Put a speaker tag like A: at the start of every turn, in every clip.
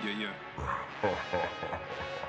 A: Yeah.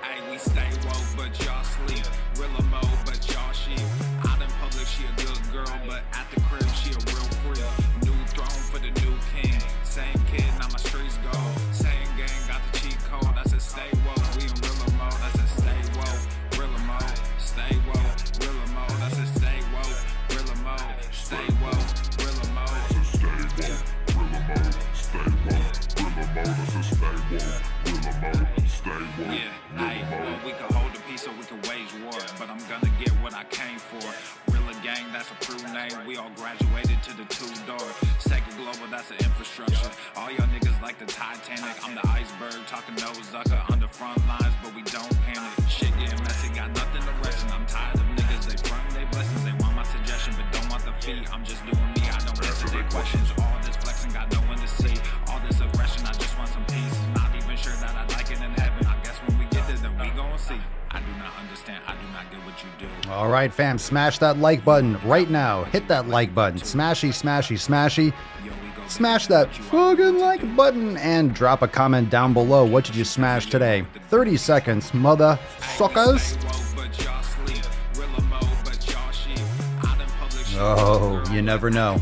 A: Hey, we stay woke, but y'all sleep. Rilla mode, but y'all sheep. Out in public, she a good girl, but at the crib, she a real freak. New throne for the new king. Same kid, now my streets go. Same gang, got the cheat code. I said stay woke, we in Rilla mode. I said stay woke, Rilla mode. Stay woke, Rilla mode. I said stay woke, Rilla mode. Stay woke, Rilla mode. I said stay woke, Rilla mode. Stay woke, Rilla mode. I said stay woke, Rilla mode. Stay woke. Yeah, hey, well, we can hold the peace or we can wage war, but I'm gonna get what I came for. Rilla gang, that's a crew name. We all graduated to the two-door. Second global, that's an infrastructure. All y'all niggas like the Titanic. I'm the iceberg, talking no Zucker on the front lines, but we don't panic. Shit getting messy, got nothing to rest in. I'm tired of niggas, they front they blessings. They want my suggestion, but don't want the fee. I'm just doing me, I don't answer their questions. All this flexing, got no one to see. All this aggression, I just want some peace. Not even sure that I like it in heaven. I guess when we get there, then we gon' see. I do not understand, I do not get what you do.
B: All right, fam, smash that like button right now. Hit that like button. Smashy, smashy, smashy. Smash that fucking like button and drop a comment down below. What did you smash today? 30 seconds, mother suckers. Oh, you never know.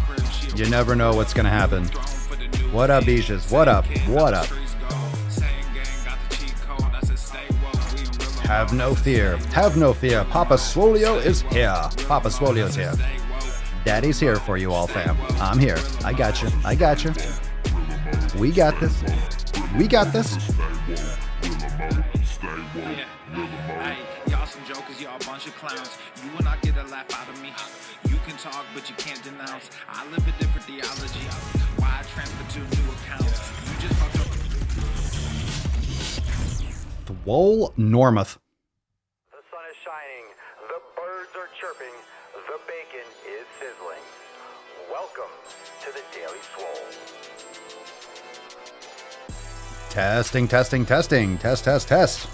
B: You never know what's gonna happen. What up, Beaches? What up? What up? Have no fear. Have no fear. Papa Swolio is here. Papa Swolio's here. Daddy's here for you all, fam. I'm here. I got you. I got you. We got this. We got this.
A: Hey, y'all some jokers, y'all a bunch of clowns. You will not get a laugh out of me. You can talk, but you can't denounce. I live a different theology. Why I transfer to new accounts? You just fucked up.
B: Swole Normuth.
C: The sun is shining, the birds are chirping, the bacon is sizzling. Welcome to the Daily Swole.
B: Testing, testing, testing. Test, test, test.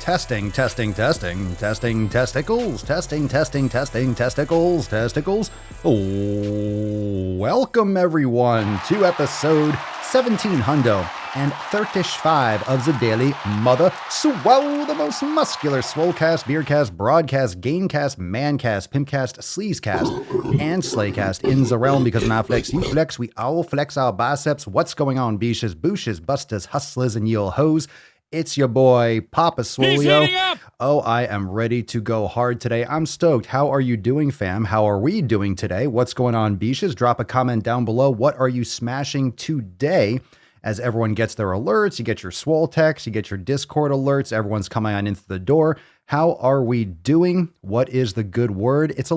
B: Testing, testing, testing. Testing testicles. Testing, testing, testing. Testicles. Testicles. Oh, welcome everyone to episode 17 hundo and 35 of the Daily Mother Swole, the most muscular swolecast, beercast, broadcast, gaincast, mancast, pimpcast, sleazecast, and slaycast in the realm, because when I flex, you flex, we all flex our biceps. What's going on, beaches, booshes, busters, hustlers, and yo hoes? It's your boy, Papa Swolio. Oh, I am ready to go hard today. I'm stoked. How are you doing, fam? How are we doing today? What's going on, beaches? Drop a comment down below. What are you smashing today? As everyone gets their alerts, you get your Swole text, you get your Discord alerts, everyone's coming on into the door. How are we doing? What is the good word? It's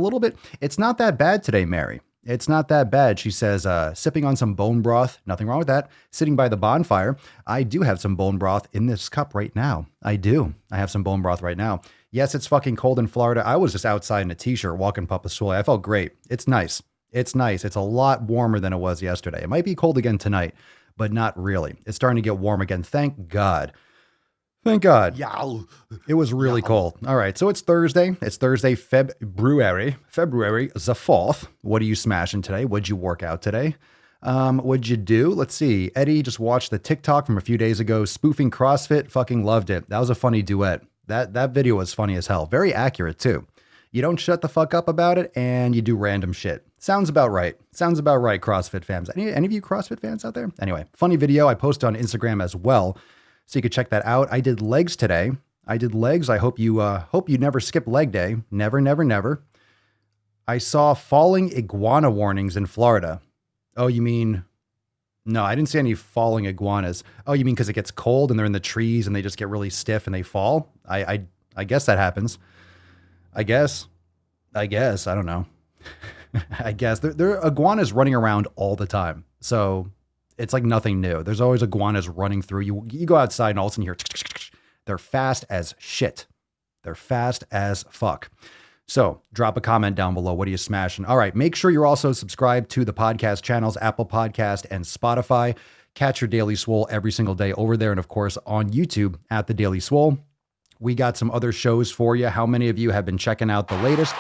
B: not that bad today, Mary. It's not that bad. She says, sipping on some bone broth. Nothing wrong with that. Sitting by the bonfire. I do have some bone broth in this cup right now. I do. I have some bone broth right now. Yes, it's fucking cold in Florida. I was just outside in a t-shirt walking Papa Swole. I felt great. It's nice. It's nice. It's a lot warmer than it was yesterday. It might be cold again tonight, but not really. It's starting to get warm again. Thank God. Thank God. Yeah. It was really cold. All right. So it's Thursday. It's Thursday, February the 4th. What are you smashing today? What'd you work out today? What'd you do? Let's see. Eddie just watched the TikTok from a few days ago, spoofing CrossFit. Fucking loved it. That was a funny duet. That video was funny as hell. Very accurate too. You don't shut the fuck up about it and you do random shit. Sounds about right. Sounds about right, CrossFit fans. Any of you CrossFit fans out there? Anyway, funny video. I posted on Instagram as well, so you could check that out. I did legs today. I hope you never skip leg day. Never, never, never. I saw falling iguana warnings in Florida. Oh, you mean... No, I didn't see any falling iguanas. Oh, you mean because it gets cold and they're in the trees and they just get really stiff and they fall? I guess that happens. I guess. I don't know. I guess. There are iguanas running around all the time. So it's like nothing new. There's always iguanas running through. You go outside and all of a sudden you hear... They're fast as shit. They're fast as fuck. So drop a comment down below. What are you smashing? All right. Make sure you're also subscribed to the podcast channels, Apple Podcast and Spotify. Catch your Daily Swole every single day over there. And of course on YouTube at the Daily Swole. We got some other shows for you. How many of you have been checking out the latest?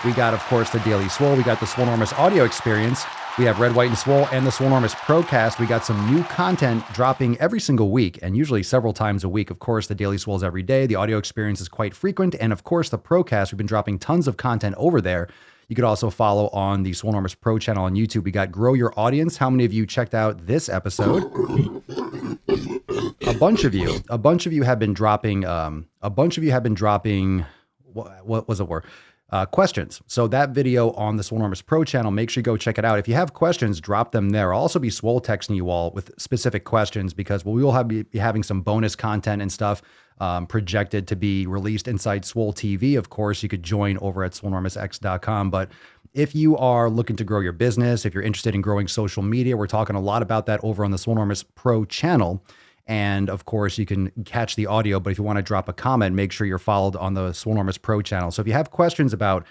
B: We got, of course, the Daily Swole. We got the Swolenormous audio experience. We have Red, White, and Swole and the Swolenormous Procast. We got some new content dropping every single week and usually several times a week. Of course, the Daily Swole's every day. The audio experience is quite frequent. And of course, the Procast, we've been dropping tons of content over there. You could also follow on the Swolenormous Pro channel on YouTube. We got Grow Your Audience. How many of you checked out this episode? A bunch of you have been dropping, what was it word? Questions. So that video on the Swolenormous Pro channel, make sure you go check it out. If you have questions, drop them there. I'll also be Swole texting you all with specific questions because we will be having some bonus content and stuff projected to be released inside Swole TV. Of course, you could join over at swolenormousx.com. But if you are looking to grow your business, if you're interested in growing social media, we're talking a lot about that over on the Swolenormous Pro channel. And of course, you can catch the audio, but if you want to drop a comment, make sure you're followed on the Swolenormous Pro channel. So if you have questions about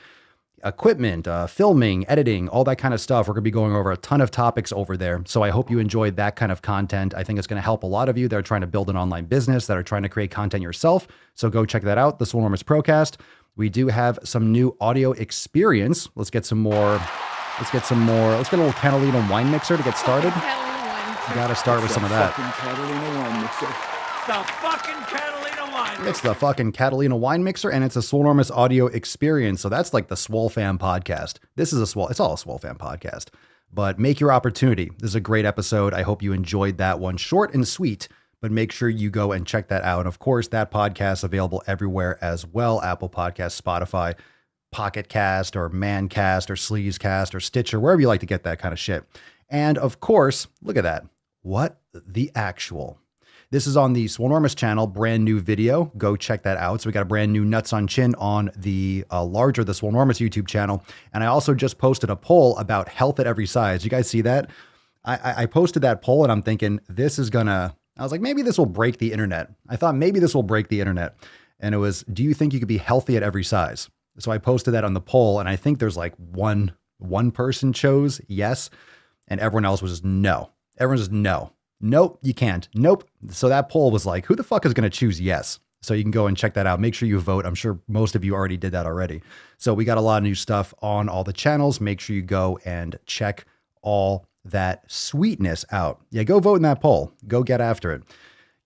B: equipment, filming, editing, all that kind of stuff, we're going to be going over a ton of topics over there. So I hope you enjoyed that kind of content. I think it's going to help a lot of you that are trying to build an online business, that are trying to create content yourself. So go check that out, the Swolenormous Procast. We do have some new audio experience. Let's get a little Catalina wine mixer to get started. You got to start with some of that. It's the fucking Catalina wine mixer, and it's a Swolenormous audio experience. So that's like the Swole Fam podcast. It's all a Swole Fam podcast. But make your opportunity. This is a great episode. I hope you enjoyed that one. Short and sweet, but make sure you go and check that out. And of course, that podcast is available everywhere as well. Apple Podcasts, Spotify, Pocket Cast, or Mancast, or Sleazecast, or Stitcher, wherever you like to get that kind of shit. And of course, look at that. What the actual? This is on the Swolenormous channel, brand new video. Go check that out. So we got a brand new Nuts on Chin on the the Swolenormous YouTube channel. And I also just posted a poll about health at every size. You guys see that? I posted that poll and I'm thinking I was like, maybe this will break the internet. I thought maybe this will break the internet. And it was, do you think you could be healthy at every size? So I posted that on the poll and I think there's like one person chose yes. And everyone else was just no. Everyone's just no. Nope, you can't. Nope. So that poll was like, who the fuck is going to choose yes? So you can go and check that out. Make sure you vote. I'm sure most of you already did that already. So we got a lot of new stuff on all the channels. Make sure you go and check all that sweetness out. Yeah, go vote in that poll. Go get after it.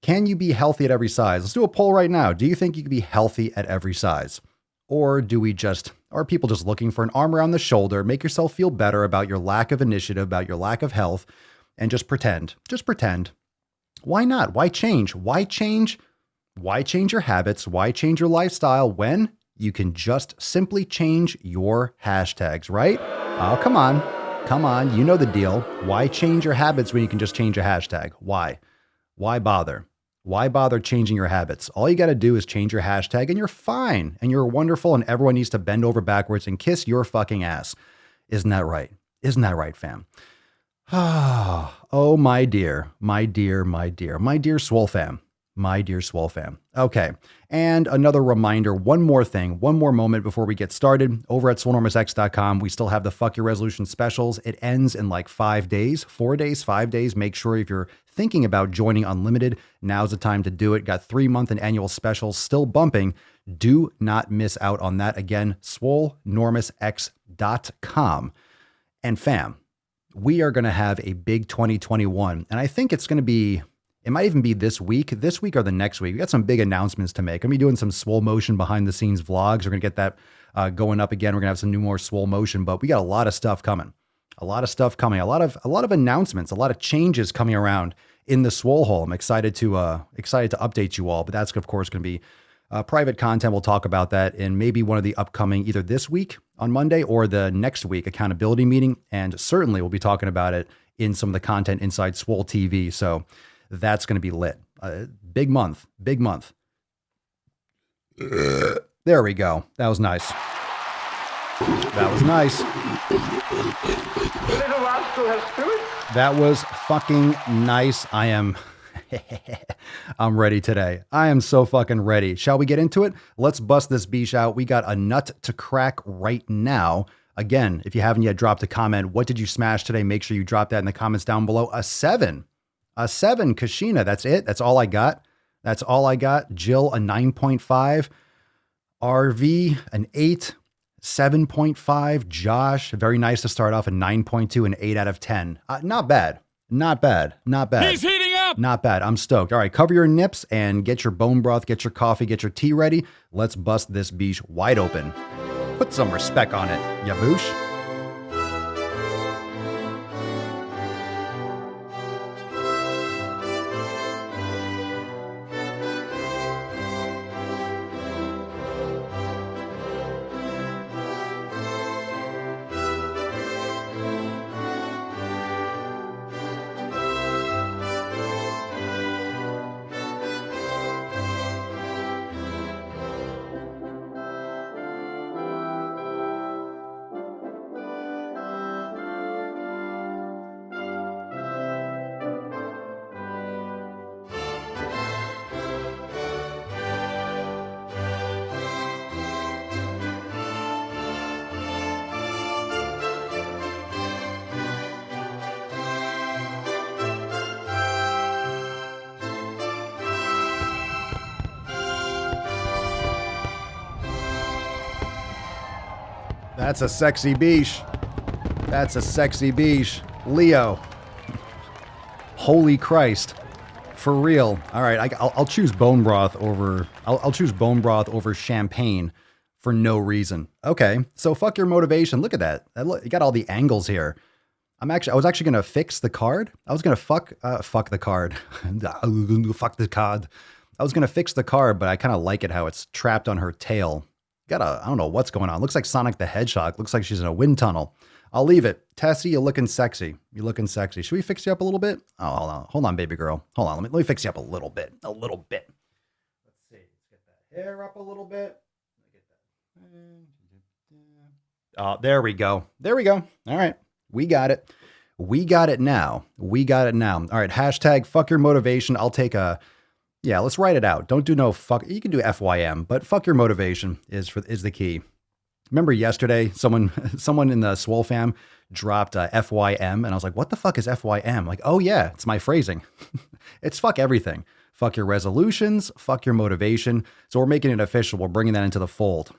B: Can you be healthy at every size? Let's do a poll right now. Do you think you can be healthy at every size? Or are people just looking for an arm around the shoulder, make yourself feel better about your lack of initiative, about your lack of health, and just pretend? Just pretend. Why not? Why change? Why change your habits? Why change your lifestyle when you can just simply change your hashtags, right? Oh, come on. Come on. You know the deal. Why change your habits when you can just change a hashtag? Why? Why bother? Why bother changing your habits? All you got to do is change your hashtag and you're fine and you're wonderful and everyone needs to bend over backwards and kiss your fucking ass. Isn't that right? Isn't that right, fam? Oh, my dear Swole fam. My dear Swole fam. Okay. And another reminder, one more moment before we get started. Over at swolenormousx.com, we still have the Fuck Your Resolution specials. It ends in like 5 days. Make sure if you're thinking about joining Unlimited, now's the time to do it. Got 3-month and annual specials still bumping. Do not miss out on that. Again, swolenormousx.com. And fam, we are going to have a big 2021. And I think it might even be this week or the next week. We got some big announcements to make. I'm going to be doing some Swole Motion behind the scenes vlogs. We're going to get that going up again. We're going to have some more Swole Motion, but we got a lot of stuff coming. A lot of announcements, a lot of changes coming around in the Swole hole. I'm excited to update you all, but that's of course going to be private content. We'll talk about that in maybe one of the upcoming, either this week on Monday or the next week accountability meeting. And certainly we'll be talking about it in some of the content inside Swole TV. So that's going to be lit. Big month. There we go. That was nice.
C: Little rascal has spirit.
B: That was fucking nice. I'm ready today. I am so fucking ready. Shall we get into it? Let's bust this beach out. We got a nut to crack right now. Again, if you haven't yet dropped a comment, what did you smash today? Make sure you drop that in the comments down below. A 7, Kashina. That's it. That's all I got. Jill, a 9.5. RV, an 8. 7.5. Josh, very nice to start off. A 9.2, an 8 out of 10. Not bad. Not bad. Not bad.
D: He's heating up.
B: Not bad. I'm stoked. All right, cover your nips and get your bone broth, get your coffee, get your tea ready. Let's bust this beach wide open. Put some respect on it, yaboosh. That's a sexy beach. That's a sexy beach. Leo. Holy Christ. For real. All right, I'll choose bone broth over. I'll choose bone broth over champagne for no reason. Okay, so fuck your motivation. Look at that. You got all the angles here. I was actually gonna fix the card. I was gonna fuck the card. Fuck the card. I was gonna fix the card, but I kind of like it how it's trapped on her tail. I don't know what's going on. Looks like Sonic the Hedgehog. Looks like she's in a wind tunnel. I'll leave it. Tessie, you're looking sexy. You're looking sexy. Should we fix you up a little bit? Oh, hold on. Hold on, baby girl. Hold on. Let me fix you up a little bit. A little bit. Let's see. Let's get that hair up a little bit. Oh, there we go. There we go. All right. We got it. We got it now. We got it now. All right. Hashtag fuck your motivation. I'll take a... Yeah, let's write it out. Don't do no fuck. You can do FYM, but fuck your motivation is the key. Remember yesterday, someone in the Swole fam dropped FYM, and I was like, what the fuck is FYM? Like, oh yeah, it's my phrasing. It's fuck everything. Fuck your resolutions, fuck your motivation. So we're making it official. We're bringing that into the fold.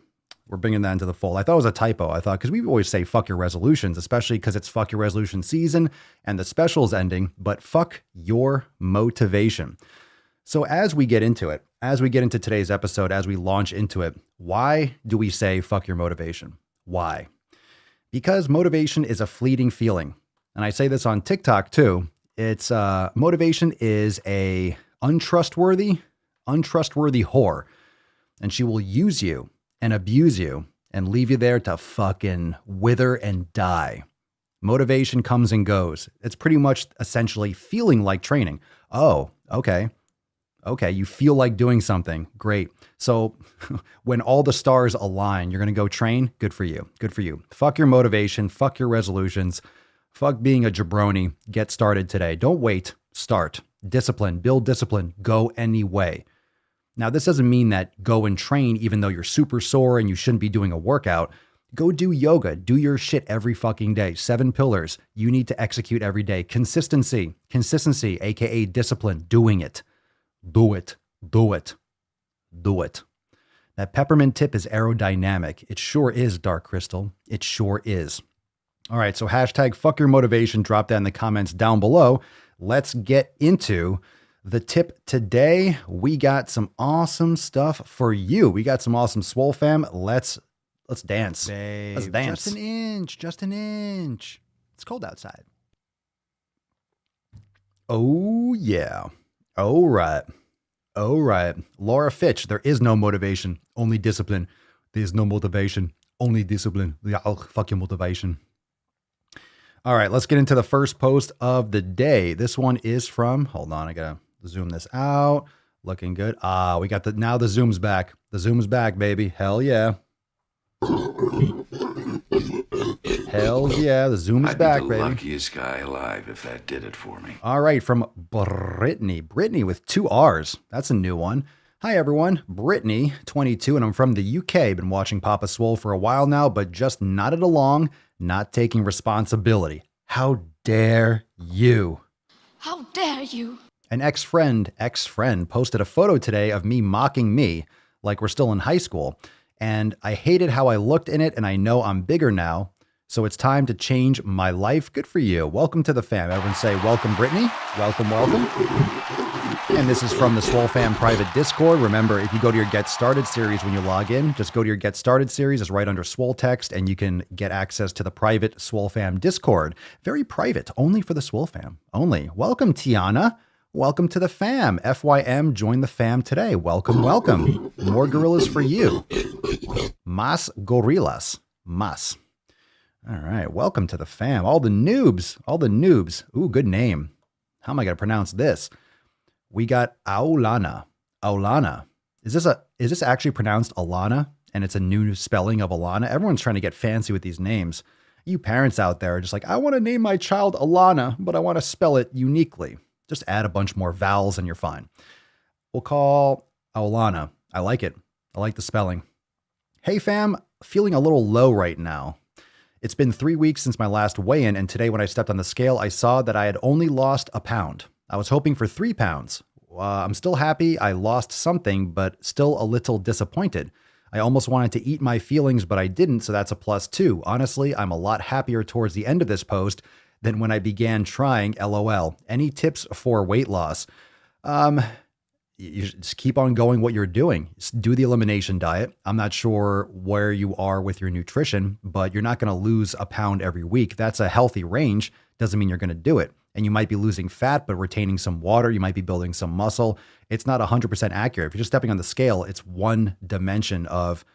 B: We're bringing that into the fold. I thought it was a typo. I thought, because we always say fuck your resolutions, especially because it's fuck your resolution season and the special's ending, but fuck your motivation. So as we get into it, as we get into today's episode, as we launch into it, why do we say fuck your motivation? Why? Because motivation is a fleeting feeling. And I say this on TikTok too. It's motivation is a untrustworthy whore. And she will use you and abuse you and leave you there to fucking wither and die. Motivation comes and goes. It's pretty much essentially feeling like training. Oh, okay. Okay, you feel like doing something. Great. So when all the stars align, you're going to go train. Good for you. Good for you. Fuck your motivation. Fuck your resolutions. Fuck being a jabroni. Get started today. Don't wait. Start. Discipline. Build discipline. Go anyway. Now, this doesn't mean that go and train even though you're super sore and you shouldn't be doing a workout. Go do yoga. Do your shit every fucking day. 7 pillars you need to execute every day. Consistency, aka discipline. Doing it. Do it. Do it. Do it. That peppermint tip is aerodynamic. It sure is, Dark Crystal. It sure is. All right, so hashtag fuck your motivation. Drop that in the comments down below. Let's get into the tip today. We got some awesome stuff for you. We got some awesome Swole fam. Let's dance.
E: Babe,
B: Let's dance.
E: Just an inch. It's cold outside.
B: Oh, yeah. All right. All right. Laura Fitch, there is no motivation, only discipline. There's no motivation, only discipline. Oh, fuck your motivation. All right, let's get into the first post of the day. This one is from, hold on, I gotta zoom this out. Looking good. We got now the zoom's back. The zoom's back, baby. Hell yeah. Hell yeah, the zoom is back, baby.
F: I'd be the luckiest guy alive if that did it for me.
B: All right, from Brittany. Brittany with 2 R's. That's a new one. Hi, everyone. Brittany, 22, and I'm from the UK. Been watching Papa Swole for a while now, but just nodded along, not taking responsibility. How dare you?
G: How dare you?
B: An ex-friend posted a photo today of me mocking me like we're still in high school. and I hated how I looked in it, and I know I'm bigger now. So it's time to change my life. Good for you. Welcome to the fam. Everyone say, welcome, Brittany. Welcome, welcome. And this is from the Swole Fam private Discord. Remember, if you go to your Get Started series when you log in, just go to your Get Started series. It's right under Swole Text, and you can get access to the private Swole Fam Discord. Very private, only for the Swole Fam. Only. Welcome, Tiana. Welcome to the fam. FYM, join the fam today. Welcome, welcome. More gorillas for you. Mas gorillas. Mas. All right, welcome to the fam. All the noobs, all the noobs. Ooh, good name. How am I going to pronounce this? We got Aulana. Aulana. Is this actually pronounced Alana? And it's a new spelling of Alana? Everyone's trying to get fancy with these names. You parents out there are just like, I want to name my child Alana, but I want to spell it uniquely. Just add a bunch more vowels and you're fine. We'll call Aulana. I like it. I like the spelling. Hey fam, feeling a little low right now. It's been 3 weeks since my last weigh-in, and today when I stepped on the scale, I saw that I had only lost a pound. I was hoping for 3 pounds. I'm still happy I lost something, but still a little disappointed. I almost wanted to eat my feelings, but I didn't, so that's a +2. Honestly, I'm a lot happier towards the end of this post than when I began trying, LOL. Any tips for weight loss? You just keep on going what you're doing. Just do the elimination diet. I'm not sure where you are with your nutrition, but you're not going to lose a pound every week. That's a healthy range. Doesn't mean you're going to do it. And you might be losing fat, but retaining some water. You might be building some muscle. It's not 100% accurate. If you're just stepping on the scale, it's one dimension of,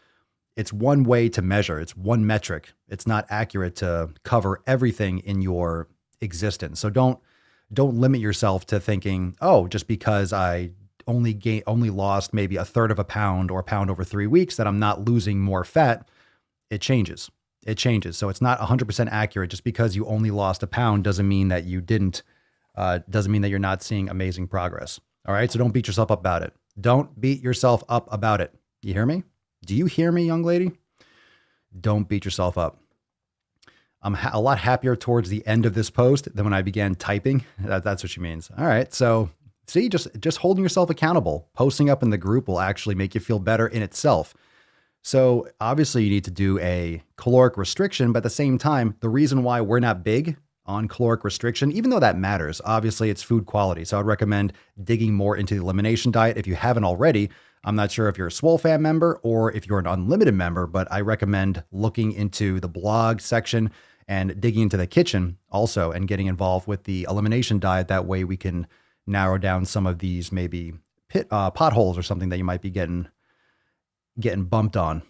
B: it's one way to measure. It's one metric. It's not accurate to cover everything in your existence. So don't limit yourself to thinking, oh, just because I only lost maybe a third of a pound or a pound over 3 weeks, that I'm not losing more fat. It changes. It changes. So it's not 100% accurate. Just because you only lost a pound doesn't mean that you didn't, doesn't mean that you're not seeing amazing progress. All right. So don't beat yourself up about it. Don't beat yourself up about it. You hear me? Do you hear me, young lady? Don't beat yourself up. I'm a lot happier towards the end of this post than when I began typing. That's what she means. All right. So see, just holding yourself accountable, posting up in the group will actually make you feel better in itself. So obviously you need to do a caloric restriction, but at the same time, the reason why we're not big on caloric restriction, even though that matters, obviously it's food quality. So I'd recommend digging more into the elimination diet if you haven't already. I'm not sure if you're a Swole Fam member or if you're an unlimited member, but I recommend looking into the blog section and digging into the kitchen also and getting involved with the elimination diet. That way we can narrow down some of these maybe potholes or something that you might be getting bumped on.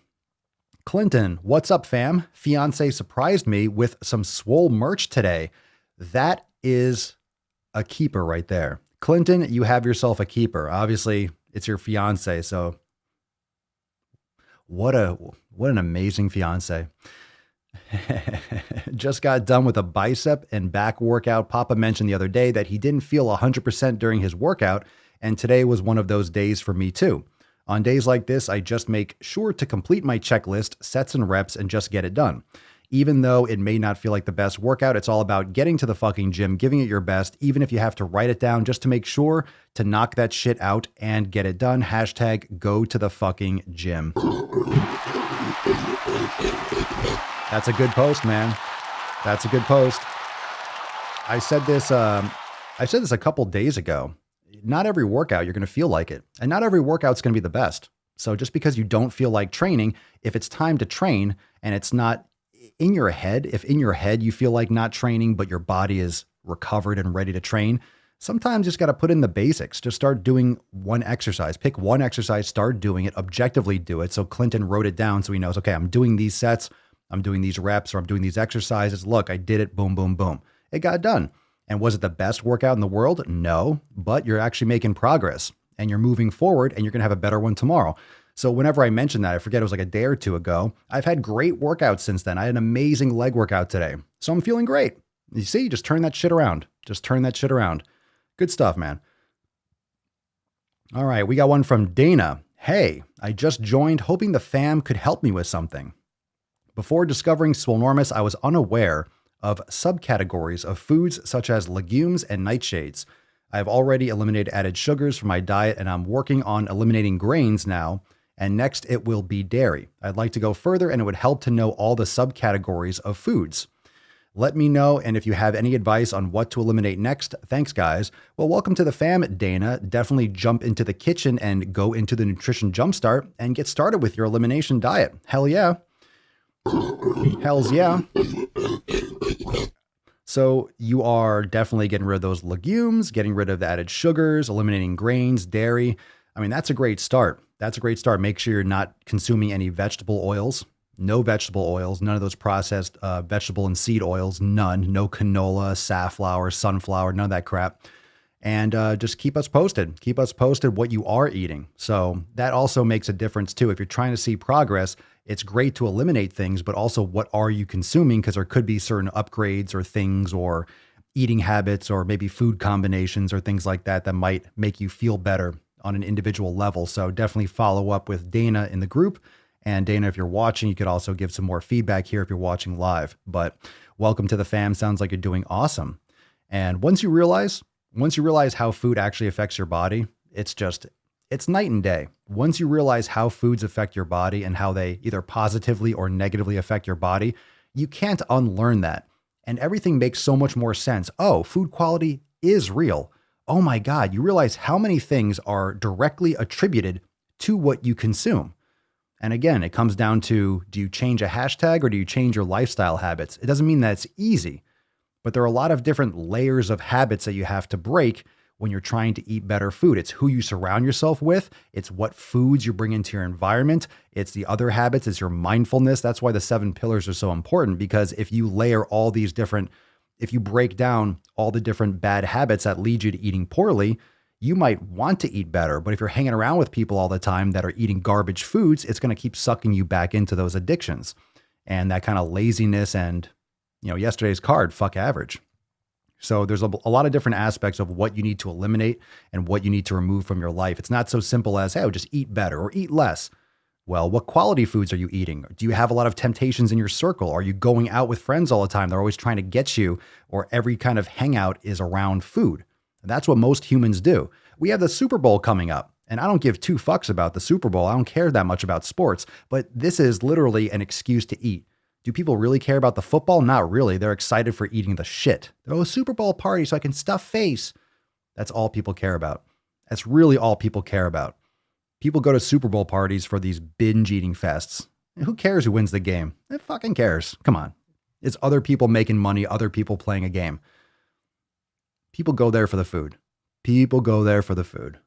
B: Clinton, what's up, fam? Fiance surprised me with some Swole merch today. That is a keeper right there. Clinton, you have yourself a keeper. Obviously, it's your fiance, so what an amazing fiance. Just got done with a bicep and back workout. Papa mentioned the other day that he didn't feel 100% during his workout, and today was one of those days for me too. On days like this, I just make sure to complete my checklist, sets and reps, and just get it done. Even though it may not feel like the best workout, it's all about getting to the fucking gym, giving it your best, even if you have to write it down just to make sure to knock that shit out and get it done. # go to the fucking gym. That's a good post, man. That's a good post. I said this a couple days ago. Not every workout you're going to feel like it, and not every workout's going to be the best. So just because you don't feel like training, if it's time to train and it's not in your head, if in your head you feel like not training, but your body is recovered and ready to train, sometimes you just got to put in the basics. Just start doing one exercise. Pick one exercise, start doing it, objectively do it. So Clinton wrote it down so he knows, okay, I'm doing these sets, I'm doing these reps, or I'm doing these exercises. Look, I did it. Boom, boom, boom. It got done. And was it the best workout in the world? No, but you're actually making progress and you're moving forward and you're going to have a better one tomorrow. So whenever I mentioned that, I forget, it was like a day or two ago, I've had great workouts since then. I had an amazing leg workout today. So I'm feeling great. You see, just turn that shit around. Just turn that shit around. Good stuff, man. All right, we got one from Dana. Hey, I just joined hoping the fam could help me with something. Before discovering Swolenormous, I was unaware of subcategories of foods such as legumes and nightshades. I have already eliminated added sugars from my diet and I'm working on eliminating grains now And next, it will be dairy. I'd like to go further, and it would help to know all the subcategories of foods. Let me know, and if you have any advice on what to eliminate next, thanks, guys. Well, welcome to the fam, Dana. Definitely jump into the kitchen and go into the nutrition jumpstart and get started with your elimination diet. Hell yeah. Hells yeah. So you are definitely getting rid of those legumes, getting rid of the added sugars, eliminating grains, dairy. I mean, that's a great start. That's a great start. Make sure you're not consuming any vegetable oils. No vegetable oils, none of those processed vegetable and seed oils, none. No canola, safflower, sunflower, none of that crap. And just keep us posted. Keep us posted what you are eating. So that also makes a difference too. If you're trying to see progress, it's great to eliminate things, but also what are you consuming? Because there could be certain upgrades or things or eating habits or maybe food combinations or things like that that might make you feel better on an individual level. So definitely follow up with Dana in the group. And Dana, if you're watching, you could also give some more feedback here if you're watching live. But welcome to the fam. Sounds like you're doing awesome. And once you realize how food actually affects your body, it's night and day. Once you realize how foods affect your body and how they either positively or negatively affect your body, you can't unlearn that. And everything makes so much more sense. Oh, food quality is real. Oh my God, you realize how many things are directly attributed to what you consume. And again, it comes down to, do you change a hashtag or do you change your lifestyle habits? It doesn't mean that it's easy, but there are a lot of different layers of habits that you have to break when you're trying to eat better food. It's who you surround yourself with. It's what foods you bring into your environment. It's the other habits. It's your mindfulness. That's why the 7 pillars are so important, because if you break down all the different bad habits that lead you to eating poorly, you might want to eat better. But if you're hanging around with people all the time that are eating garbage foods, it's going to keep sucking you back into those addictions and that kind of laziness and, yesterday's card, fuck average. So there's a lot of different aspects of what you need to eliminate and what you need to remove from your life. It's not so simple as, hey, just eat better or eat less. Well, what quality foods are you eating? Do you have a lot of temptations in your circle? Are you going out with friends all the time? They're always trying to get you, or every kind of hangout is around food. That's what most humans do. We have the Super Bowl coming up, and I don't give 2 fucks about the Super Bowl. I don't care that much about sports, but this is literally an excuse to eat. Do people really care about the football? Not really. They're excited for eating the shit. Oh, Super Bowl party so I can stuff face. That's all people care about. That's really all people care about. People go to Super Bowl parties for these binge eating fests. And who cares who wins the game? It fucking cares. Come on. It's other people making money, other people playing a game. People go there for the food. People go there for the food.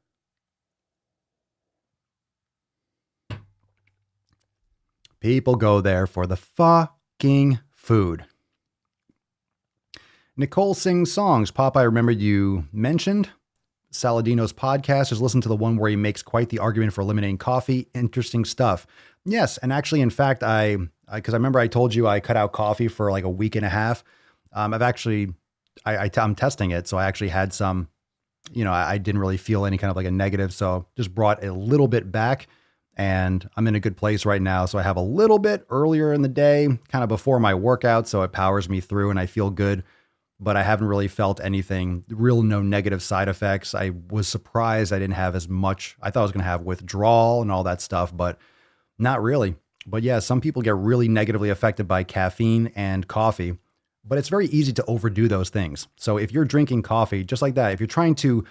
B: People go there for the fucking food. Nicole sings songs. Pop, I remember you mentioned Saladino's podcast. Just listen to the one where he makes quite the argument for eliminating coffee. Interesting stuff. Yes, and actually, in fact, because I remember I told you I cut out coffee for like a week and a half. I'm testing it. So I actually had some, I didn't really feel any kind of like a negative. So just brought a little bit back, and I'm in a good place right now. So I have a little bit earlier in the day, kind of before my workout. So it powers me through and I feel good, but I haven't really felt anything, no negative side effects. I was surprised I didn't have as much. I thought I was going to have withdrawal and all that stuff, but not really. But yeah, some people get really negatively affected by caffeine and coffee. But it's very easy to overdo those things. So if you're drinking coffee, just like that, if you're trying to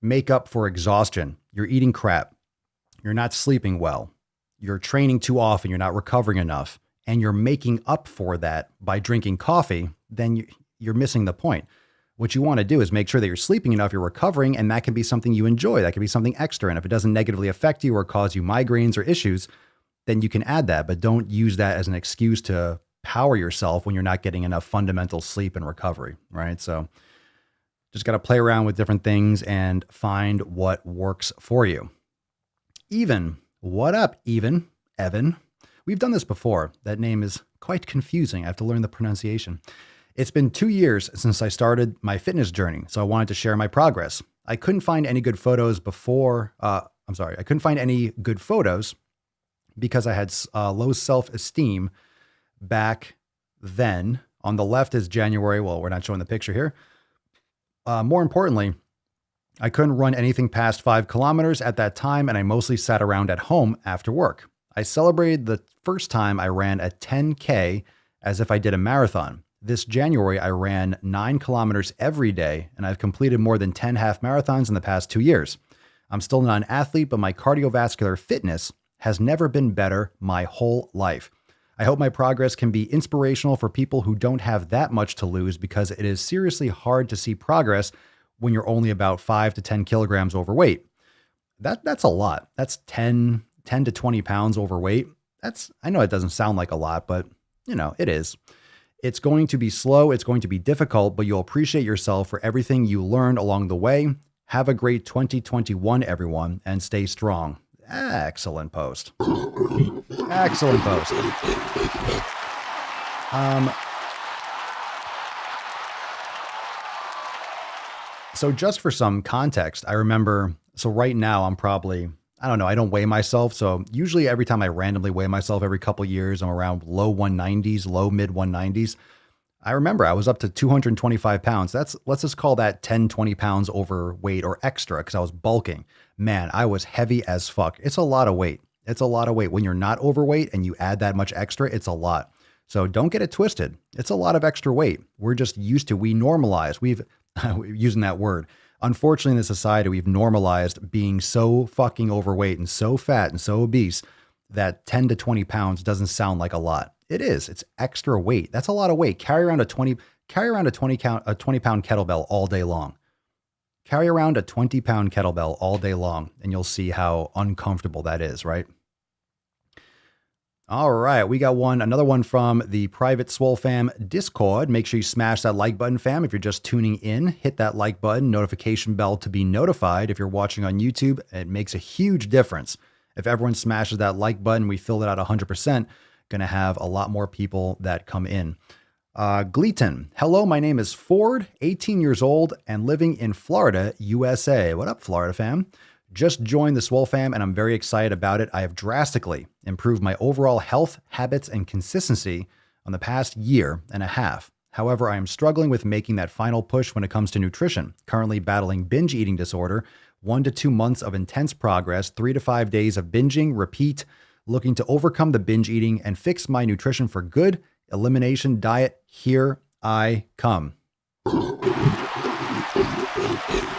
B: make up for exhaustion, you're eating crap, you're not sleeping well, you're training too often, you're not recovering enough, and you're making up for that by drinking coffee, then you're missing the point. What you want to do is make sure that you're sleeping enough, you're recovering, and that can be something you enjoy. That can be something extra. And if it doesn't negatively affect you or cause you migraines or issues, then you can add that, but don't use that as an excuse to power yourself when you're not getting enough fundamental sleep and recovery, right? So just got to play around with different things and find what works for you. What up, Evan? We've done this before. That name is quite confusing. I have to learn the pronunciation. It's been 2 years since I started my fitness journey, so I wanted to share my progress. I couldn't find any good photos I couldn't find any good photos because I had low self-esteem back then. On the left is January. Well, we're not showing the picture here. More importantly, I couldn't run anything past 5 kilometers at that time, and I mostly sat around at home after work. I celebrated the first time I ran a 10K as if I did a marathon. This January, I ran 9 kilometers every day, and I've completed more than 10 half marathons in the past 2 years. I'm still not an athlete, but my cardiovascular fitness has never been better my whole life. I hope my progress can be inspirational for people who don't have that much to lose, because it is seriously hard to see progress when you're only about 5 to 10 kilograms overweight. That's a lot. That's 10 to 20 pounds overweight. I know it doesn't sound like a lot, but it is. It's going to be slow. It's going to be difficult, but you'll appreciate yourself for everything you learned along the way. Have a great 2021, everyone, and stay strong. Excellent post. Excellent post. So just for some context, I remember, so right now I'm probably, I don't know, I don't weigh myself. So usually every time I randomly weigh myself every couple years, I'm around low mid 190s. I remember I was up to 225 pounds. Let's just call that 10, 20 pounds overweight or extra, because I was bulking. Man, I was heavy as fuck. It's a lot of weight. It's a lot of weight. When you're not overweight and you add that much extra, it's a lot. So don't get it twisted. It's a lot of extra weight. We're just used to, we normalize. We've, using that word. Unfortunately, in this society, we've normalized being so fucking overweight and so fat and so obese that 10 to 20 pounds doesn't sound like a lot. It is. It's extra weight. That's a lot of weight. Carry around a 20 pound kettlebell all day long. Carry around a 20-pound kettlebell all day long, and you'll see how uncomfortable that is, right? All right, we got another one from the private Swole fam Discord. Make sure you smash that like button, fam. If you're just tuning in, hit that like button, notification bell to be notified. If you're watching on YouTube, it makes a huge difference. If everyone smashes that like button, we fill it out 100%, going to have a lot more people that come in. Gleaton, hello, my name is Ford, 18 years old and living in Florida, USA. What up, Florida fam? Just joined the Swole fam and I'm very excited about it. I have drastically improved my overall health, habits, and consistency on the past year and a half. However, I am struggling with making that final push when it comes to nutrition. Currently battling binge eating disorder, 1 to 2 months of intense progress, 3 to 5 days of binging, repeat, looking to overcome the binge eating and fix my nutrition for good. Elimination diet, here I come.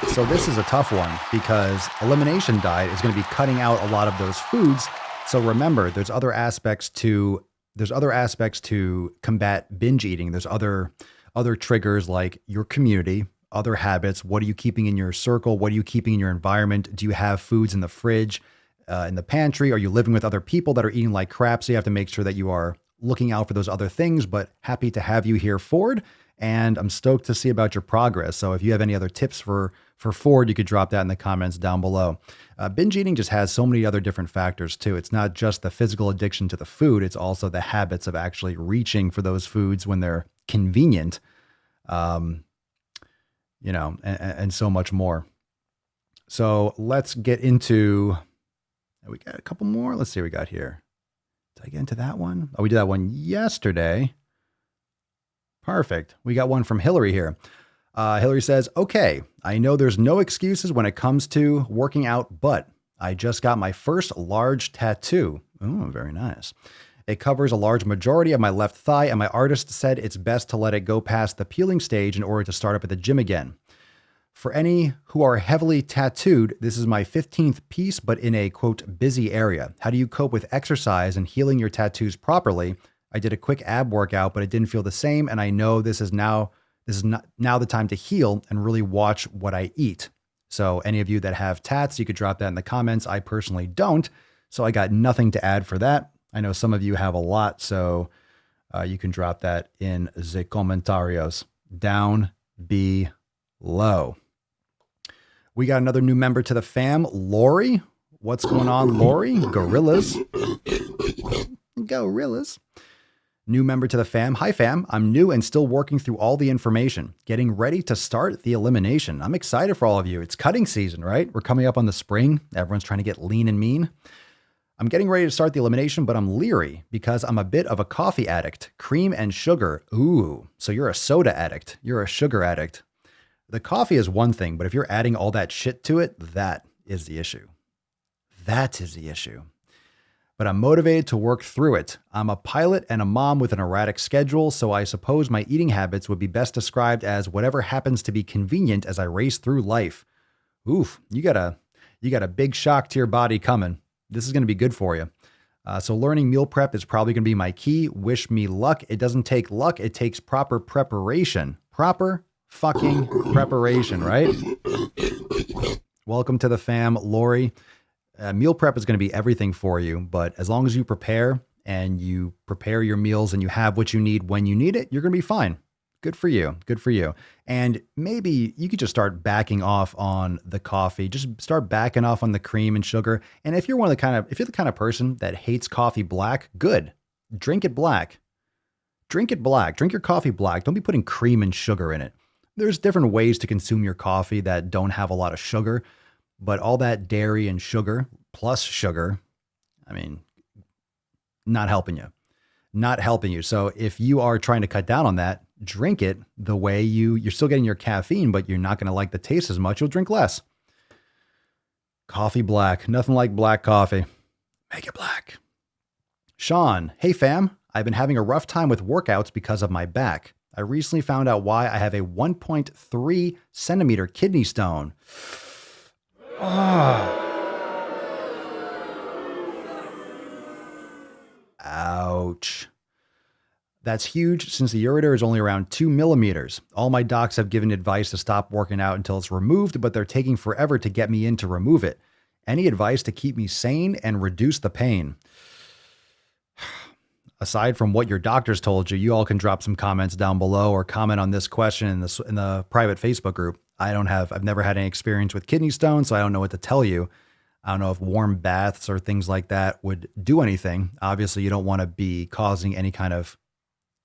B: So this is a tough one because elimination diet is going to be cutting out a lot of those foods. So remember, there's other aspects to combat binge eating. There's other triggers like your community, other habits. What are you keeping in your circle? What are you keeping in your environment? Do you have foods in the fridge, in the pantry? Are you living with other people that are eating like crap? So you have to make sure that you are looking out for those other things, but happy to have you here, Ford. And I'm stoked to see about your progress. So if you have any other tips for Ford, you could drop that in the comments down below. Binge eating just has so many other different factors too. It's not just the physical addiction to the food. It's also the habits of actually reaching for those foods when they're convenient, and so much more. So let's get into, we got a couple more. Let's see what we got here. Did I get into that one? Oh, we did that one yesterday. Perfect. We got one from Hillary here. Hillary says, okay, I know there's no excuses when it comes to working out, but I just got my first large tattoo. Oh, very nice. It covers a large majority of my left thigh, and my artist said it's best to let it go past the peeling stage in order to start up at the gym again. For any who are heavily tattooed, this is my 15th piece, but in a, quote, busy area. How do you cope with exercise and healing your tattoos properly? I did a quick ab workout, but it didn't feel the same, and I know this is not now the time to heal and really watch what I eat. So any of you that have tats, you could drop that in the comments. I personally don't, so I got nothing to add for that. I know some of you have a lot, so you can drop that in the comentarios down below. We got another new member to the fam, Lori. What's going on, Lori? Gorillas. New member to the fam. Hi, fam. I'm new and still working through all the information, getting ready to start the elimination. I'm excited for all of you. It's cutting season, right? We're coming up on the spring. Everyone's trying to get lean and mean. I'm getting ready to start the elimination, but I'm leery because I'm a bit of a coffee addict. Cream and sugar. Ooh, so you're a soda addict. You're a sugar addict. The coffee is one thing, but if you're adding all that shit to it, that is the issue. That is the issue. But I'm motivated to work through it. I'm a pilot and a mom with an erratic schedule, so I suppose my eating habits would be best described as whatever happens to be convenient as I race through life. Oof, you got a big shock to your body coming. This is going to be good for you. So learning meal prep is probably going to be my key. Wish me luck. It doesn't take luck. It takes proper preparation. Proper fucking preparation, right? Welcome to the fam, Lori. Meal prep is going to be everything for you, but as long as you prepare and you prepare your meals and you have what you need when you need it, you're going to be fine. Good for you. Good for you. And maybe you could just start backing off on the coffee. Just start backing off on the cream and sugar. And if you're if you're the kind of person that hates coffee black, good. Drink it black. Drink it black. Drink your coffee black. Don't be putting cream and sugar in it. There's different ways to consume your coffee that don't have a lot of sugar. But all that dairy and sugar plus sugar, I mean, not helping you. Not helping you. So if you are trying to cut down on that, drink it the way you're still getting your caffeine, but you're not going to like the taste as much. You'll drink less. Coffee black. Nothing like black coffee. Make it black. Sean, hey fam. I've been having a rough time with workouts because of my back. I recently found out why I have a 1.3 centimeter kidney stone. Ouch. That's huge since the ureter is only around 2 millimeters. All my docs have given advice to stop working out until it's removed, but they're taking forever to get me in to remove it. Any advice to keep me sane and reduce the pain? Aside from what your doctors told you, you all can drop some comments down below or comment on this question in the private Facebook group. I've never had any experience with kidney stones, so I don't know what to tell you. I don't know if warm baths or things like that would do anything. Obviously, you don't want to be causing any kind of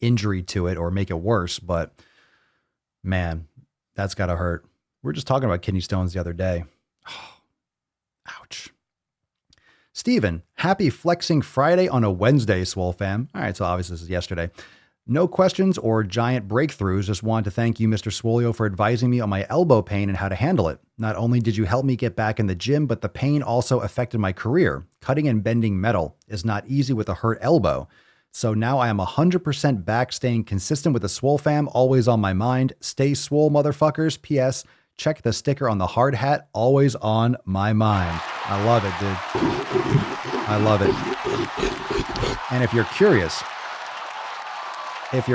B: injury to it or make it worse, but man, that's got to hurt. We were just talking about kidney stones the other day. Oh, ouch. Steven, happy Flexing Friday on a Wednesday, Swole fam. All right, so obviously this is yesterday. No questions or giant breakthroughs. Just wanted to thank you, Mr. Swolio, for advising me on my elbow pain and how to handle it. Not only did you help me get back in the gym, but the pain also affected my career. Cutting and bending metal is not easy with a hurt elbow. So now I am 100% back, staying consistent with the Swole fam, always on my mind. Stay swole, motherfuckers. P.S. Check the sticker on the hard hat, always on my mind. I love it, dude. I love it. And if you're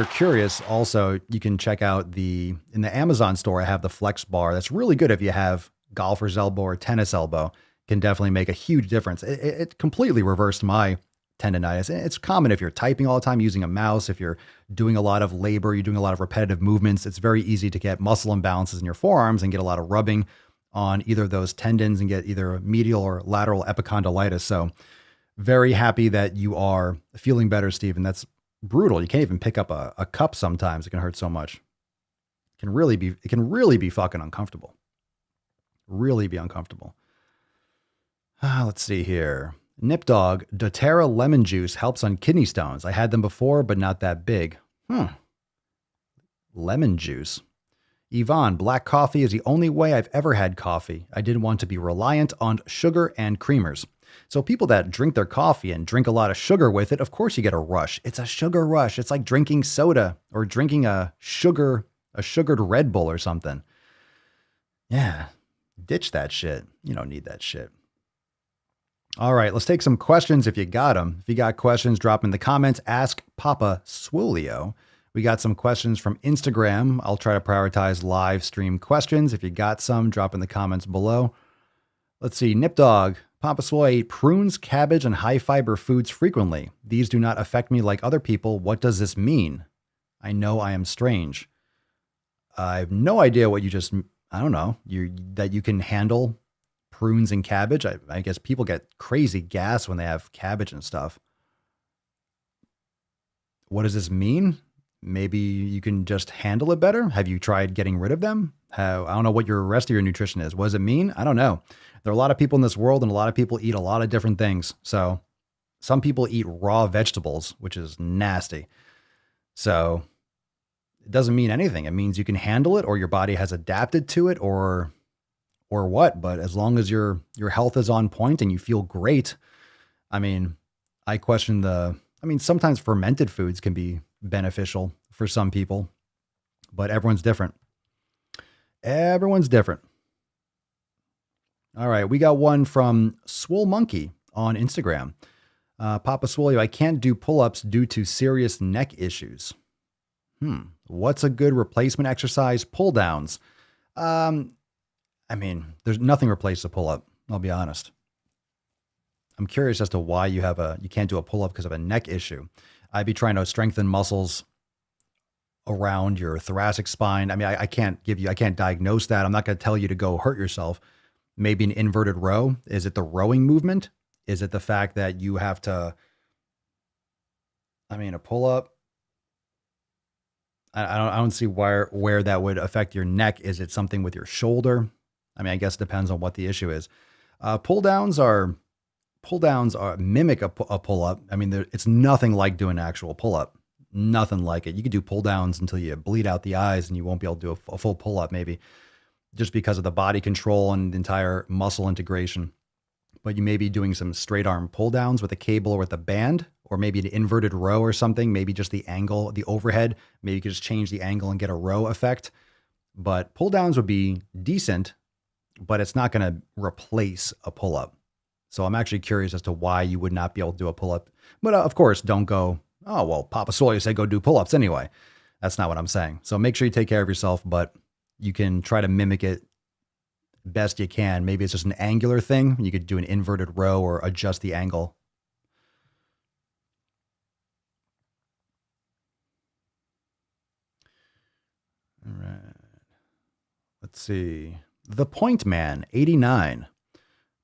B: curious, also, you can check out in the Amazon store, I have the Flex Bar. That's really good if you have golfer's elbow or tennis elbow. Can definitely make a huge difference. It completely reversed my tendonitis. It's common if you're typing all the time using a mouse, if you're doing a lot of labor, you're doing a lot of repetitive movements, it's very easy to get muscle imbalances in your forearms and get a lot of rubbing on either of those tendons and get either medial or lateral epicondylitis. So very happy that you are feeling better, Stephen. That's brutal. You can't even pick up a cup sometimes. It can hurt so much. It can really be fucking uncomfortable. Really be uncomfortable. Let's see here. Nipdog, doTERRA lemon juice helps on kidney stones. I had them before, but not that big. Lemon juice. Yvonne, black coffee is the only way I've ever had coffee. I didn't want to be reliant on sugar and creamers. So people that drink their coffee and drink a lot of sugar with it, of course you get a rush. It's a sugar rush. It's like drinking soda or drinking a sugared Red Bull or something. Yeah, ditch that shit. You don't need that shit. All right, let's take some questions if you got them. If you got questions, drop them in the comments. Ask Papa Swolio. We got some questions from Instagram. I'll try to prioritize live stream questions. If you got some, drop in the comments below. Let's see. Nipdog. Papa Swole, I eat prunes, cabbage, and high fiber foods frequently. These do not affect me like other people. What does this mean? I know I am strange. I have no idea what I don't know. That you can handle prunes and cabbage. I guess people get crazy gas when they have cabbage and stuff. What does this mean? Maybe you can just handle it better. Have you tried getting rid of them? I don't know what your rest of your nutrition is. What does it mean? I don't know. There are a lot of people in this world and a lot of people eat a lot of different things. So some people eat raw vegetables, which is nasty. So It doesn't mean anything. It means you can handle it or your body has adapted to it or what. But as long as your health is on point and you feel great, I mean, sometimes fermented foods can be beneficial for some people, but everyone's different. Everyone's different. All right. We got one from Swole Monkey on Instagram. Papa Swole, I can't do pull-ups due to serious neck issues. What's a good replacement exercise? Pull downs. There's nothing replaces a pull-up. I'll be honest. I'm curious as to why you can't do a pull-up because of a neck issue. I'd be trying to strengthen muscles around your thoracic spine. I mean, I can't diagnose that. I'm not going to tell you to go hurt yourself. Maybe an inverted row. Is it the rowing movement? Is it the fact that you have to, a pull-up? I don't see where that would affect your neck. Is it something with your shoulder? I guess it depends on what the issue is. Pull downs mimic a pull-up. It's nothing like doing an actual pull-up. Nothing like it. You could do pull downs until you bleed out the eyes and you won't be able to do a full pull-up maybe, just because of the body control and the entire muscle integration. But you may be doing some straight arm pull downs with a cable or with a band, or maybe an inverted row or something, maybe just the angle, the overhead. Maybe you could just change the angle and get a row effect. But pull downs would be decent, but it's not going to replace a pull up. So I'm actually curious as to why you would not be able to do a pull up. But of course, don't go, oh, well, Papa Swole said go do pull ups anyway. That's not what I'm saying. So make sure you take care of yourself, but you can try to mimic it best you can. Maybe it's just an angular thing. You could do an inverted row or adjust the angle. All right. Let's see. The Point Man, 89.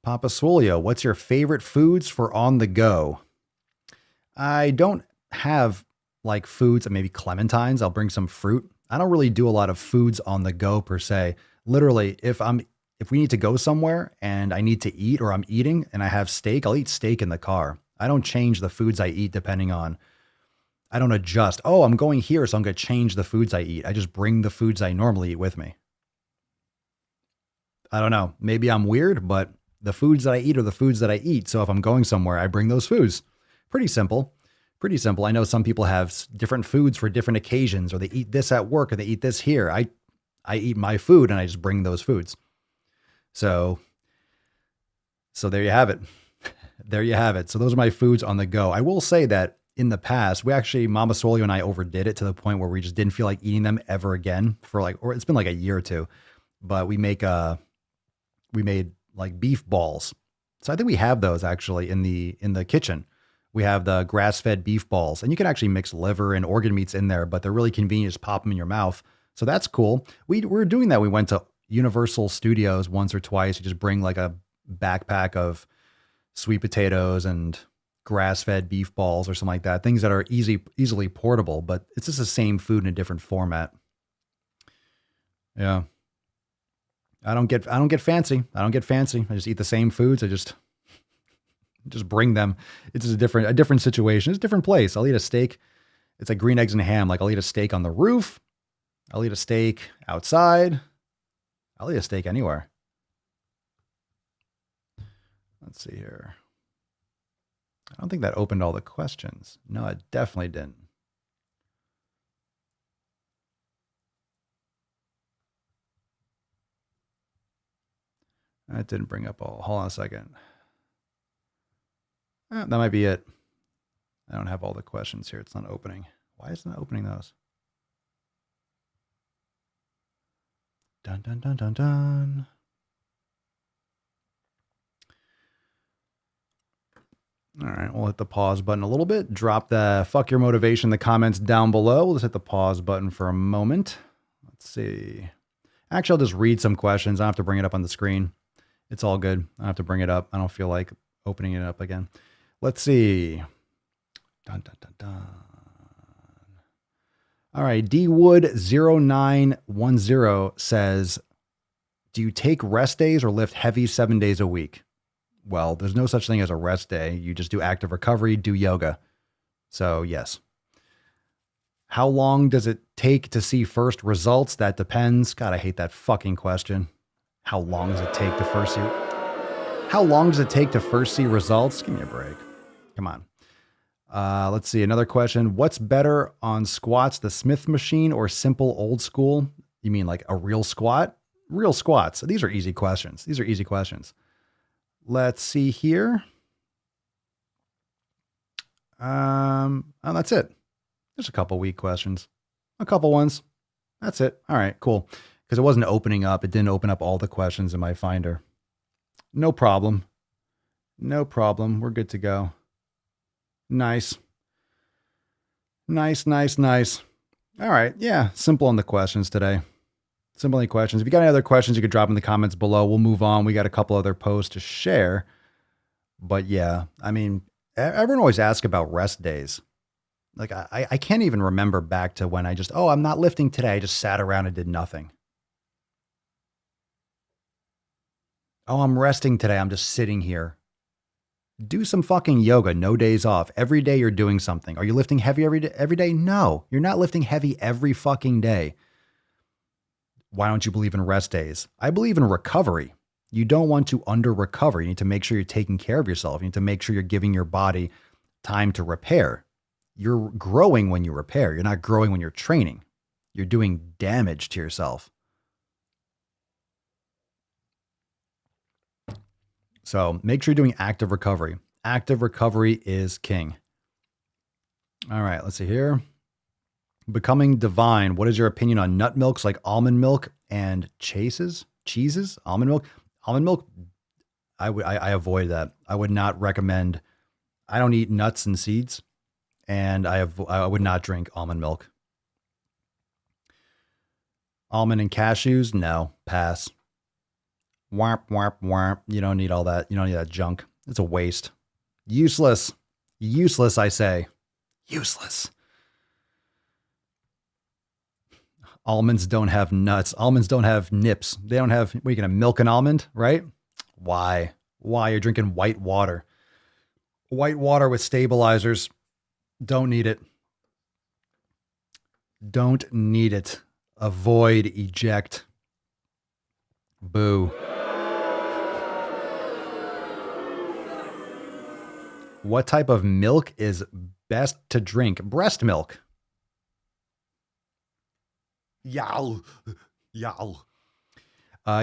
B: Papa Swolio, what's your favorite foods for on the go? I don't have like foods, maybe clementines. I'll bring some fruit. I don't really do a lot of foods on the go per se. Literally, if we need to go somewhere and I need to eat or I'm eating and I have steak, I'll eat steak in the car. I don't change the foods I eat I don't adjust. Oh, I'm going here, so I'm going to change the foods I eat. I just bring the foods I normally eat with me. I don't know. Maybe I'm weird, but the foods that I eat are the foods that I eat. So if I'm going somewhere, I bring those foods. Pretty simple. Pretty simple. I know some people have different foods for different occasions, or they eat this at work or they eat this here. I eat my food and I just bring those foods. So there you have it. There you have it. So those are my foods on the go. I will say that in the past, Mama Solio and I overdid it to the point where we just didn't feel like eating them ever again or it's been like a year or two, but we made like beef balls. So I think we have those actually in the kitchen. We have the grass-fed beef balls, and you can actually mix liver and organ meats in there, but they're really convenient. Just pop them in your mouth. So that's cool. We were doing that. We went to Universal Studios once or twice. You just bring like a backpack of sweet potatoes and grass-fed beef balls or something like that. Things that are easily portable, but it's just the same food in a different format. Yeah. I don't get fancy. I just eat the same foods. I just bring them. It's just a different situation. It's a different place. I'll eat a steak. It's like green eggs and ham. Like I'll eat a steak on the roof. I'll eat a steak outside. I'll eat a steak anywhere. Let's see here. I don't think that opened all the questions. No, it definitely didn't. That didn't bring up all. Hold on a second. That might be it. I don't have all the questions here. It's not opening. Why is it not opening those? Dun, dun, dun, dun, dun. All right, we'll hit the pause button a little bit. Drop the fuck your motivation in the comments down below. We'll just hit the pause button for a moment. Let's see. Actually, I'll just read some questions. I don't have to bring it up on the screen. It's all good. I don't have to bring it up. I don't feel like opening it up again. Let's see. Dun, dun, dun, dun. All right. DWood0910 says, do you take rest days or lift heavy 7 days a week? Well, there's no such thing as a rest day. You just do active recovery, do yoga. So yes. How long does it take to see first results? That depends. God, I hate that fucking question. How long does it take to first see? How long does it take to first see results? Give me a break. Come on. Let's see. Another question. What's better on squats, the Smith machine or simple old school? You mean like a real squat? Real squats. These are easy questions. These are easy questions. Let's see here. Oh, that's it. There's a couple weak questions. A couple ones. That's it. All right, cool. Because it wasn't opening up. It didn't open up all the questions in my Finder. No problem. No problem. We're good to go. Nice. Nice, nice, nice. All right. Yeah. Simple on the questions today. Simple on the questions. If you got any other questions, you could drop in the comments below. We'll move on. We got a couple other posts to share. But yeah, I mean, everyone always asks about rest days. Like I can't even remember back to when I just, I'm not lifting today. I just sat around and did nothing. Oh, I'm resting today. I'm just sitting here. Do some fucking yoga. No days off. Every day you're doing something. Are you lifting heavy every day? No, you're not lifting heavy every fucking day. Why don't you believe in rest days? I believe in recovery. You don't want to under recover. You need to make sure you're taking care of yourself. You need to make sure you're giving your body time to repair. You're growing when you repair. You're not growing when you're training. You're doing damage to yourself. So make sure you're doing active recovery. Active recovery is king. All right, let's see here. Becoming divine. What is your opinion on nut milks like almond milk and cheeses? Almond milk? Almond milk, I avoid that. I would not recommend. I don't eat nuts and seeds, and I would not drink almond milk. Almond and cashews? No, pass. Warp, warp, warp. You don't need all that. You don't need that junk. It's a waste. Useless. Useless, I say. Useless. Almonds don't have nuts. Almonds don't have nips. They don't have, what are you going to milk an almond, right? Why? Why? You're drinking white water. White water with stabilizers. Don't need it. Don't need it. Avoid, eject. Boo. What type of milk is best to drink? Breast milk. Yow. Yow.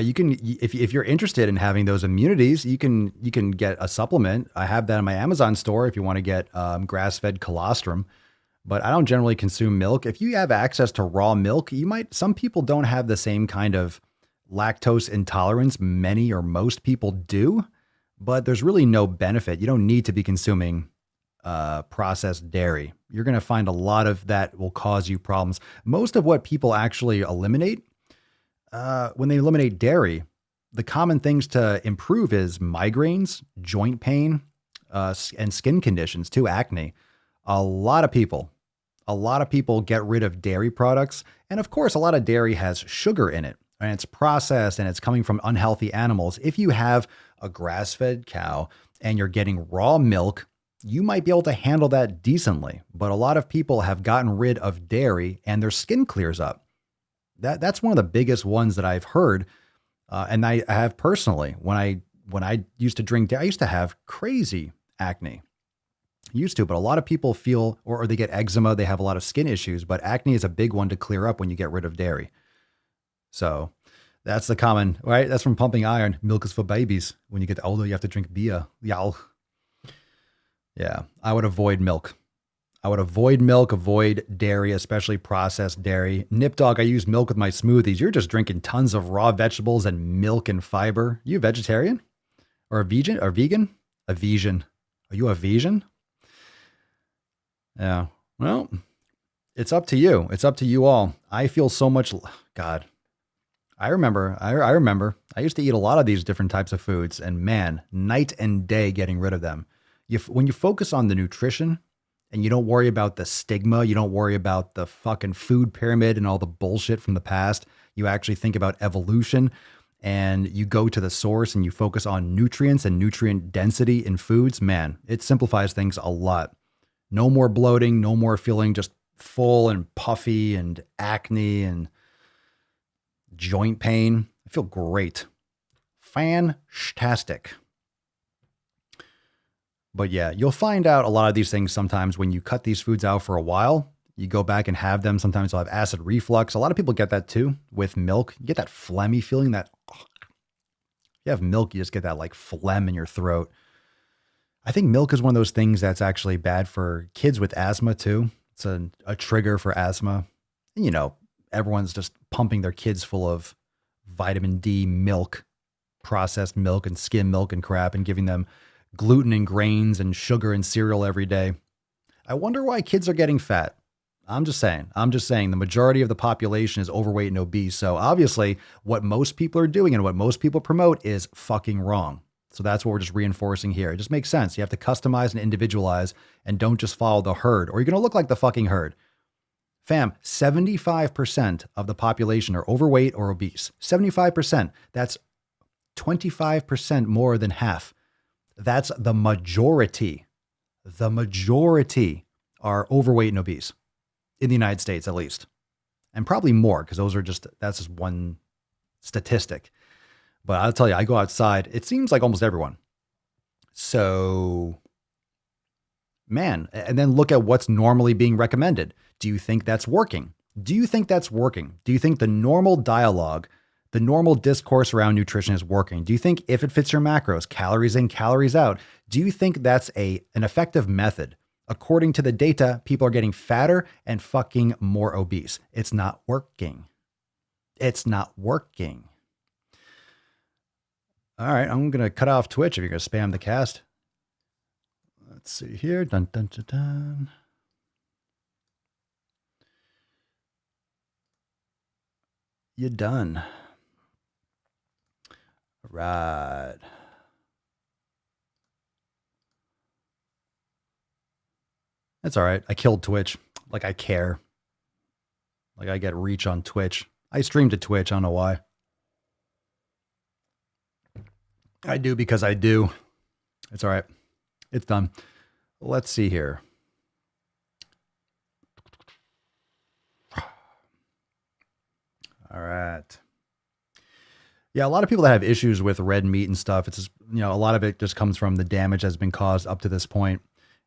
B: You can, if you're interested in having those immunities, you can get a supplement. I have that on my Amazon store if you want to get grass-fed colostrum. But I don't generally consume milk. If you have access to raw milk, some people don't have the same kind of lactose intolerance. Many or most people do, but there's really no benefit. You don't need to be consuming processed dairy. You're going to find a lot of that will cause you problems. Most of what people actually eliminate, when they eliminate dairy, the common things to improve is migraines, joint pain, and skin conditions too, acne. A lot of people get rid of dairy products. And of course, a lot of dairy has sugar in it and it's processed and it's coming from unhealthy animals. If you have a grass-fed cow and you're getting raw milk, you might be able to handle that decently. But a lot of people have gotten rid of dairy and their skin clears up. That's one of the biggest ones that I've heard. And I have personally, when I used to drink dairy, I used to have crazy acne. Used to, but a lot of people feel, or they get eczema, they have a lot of skin issues, but acne is a big one to clear up when you get rid of dairy. So that's the common, right? That's from Pumping Iron. Milk is for babies. When you get older, you have to drink beer. Yeah, I would avoid milk. Avoid dairy, especially processed dairy. Nip Dog, I use milk with my smoothies. You're just drinking tons of raw vegetables and milk and fiber. You a vegetarian? Or a vegan? Or vegan? A vegan. Are you a vegan? Yeah. Well, it's up to you. It's up to you all. I feel so much, God. I remember, I used to eat a lot of these different types of foods and man, night and day getting rid of them. When you focus on the nutrition and you don't worry about the stigma, you don't worry about the fucking food pyramid and all the bullshit from the past, you actually think about evolution and you go to the source and you focus on nutrients and nutrient density in foods, man, it simplifies things a lot. No more bloating, no more feeling just full and puffy and acne and joint pain. I feel great. Fantastic. But yeah, you'll find out a lot of these things sometimes when you cut these foods out for a while. You go back and have them. Sometimes you'll have acid reflux. A lot of people get that too with milk. You get that phlegmy feeling that you have milk, you just get that like phlegm in your throat. I think milk is one of those things that's actually bad for kids with asthma too. It's a trigger for asthma. And, you know, everyone's just pumping their kids full of vitamin D milk, processed milk and skim milk and crap, and giving them gluten and grains and sugar and cereal every day. I wonder why kids are getting fat. I'm just saying the majority of the population is overweight and obese. So obviously what most people are doing and what most people promote is fucking wrong. So that's what we're just reinforcing here. It just makes sense. You have to customize and individualize and don't just follow the herd or you're going to look like the fucking herd. Fam, 75% of the population are overweight or obese. 75%. That's 25% more than half. That's the majority. The majority are overweight and obese. In the United States, at least. And probably more, because that's just one statistic. But I'll tell you, I go outside, it seems like almost everyone. So, man, and then look at what's normally being recommended. Do you think that's working? Do you think that's working? Do you think the normal dialogue, the normal discourse around nutrition is working? Do you think if it fits your macros, calories in, calories out, do you think that's an effective method? According to the data, people are getting fatter and fucking more obese. It's not working. It's not working. All right, I'm going to cut off Twitch if you're going to spam the cast. Let's see here. Dun, dun, dun, dun. You done. All right. That's all right. I killed Twitch. Like I care. Like I get reach on Twitch. I stream to Twitch. I don't know why. I do because I do. It's all right. It's done. Let's see here. All right. Yeah, a lot of people that have issues with red meat and stuff, it's just, you know, a lot of it just comes from the damage that's been caused up to this point.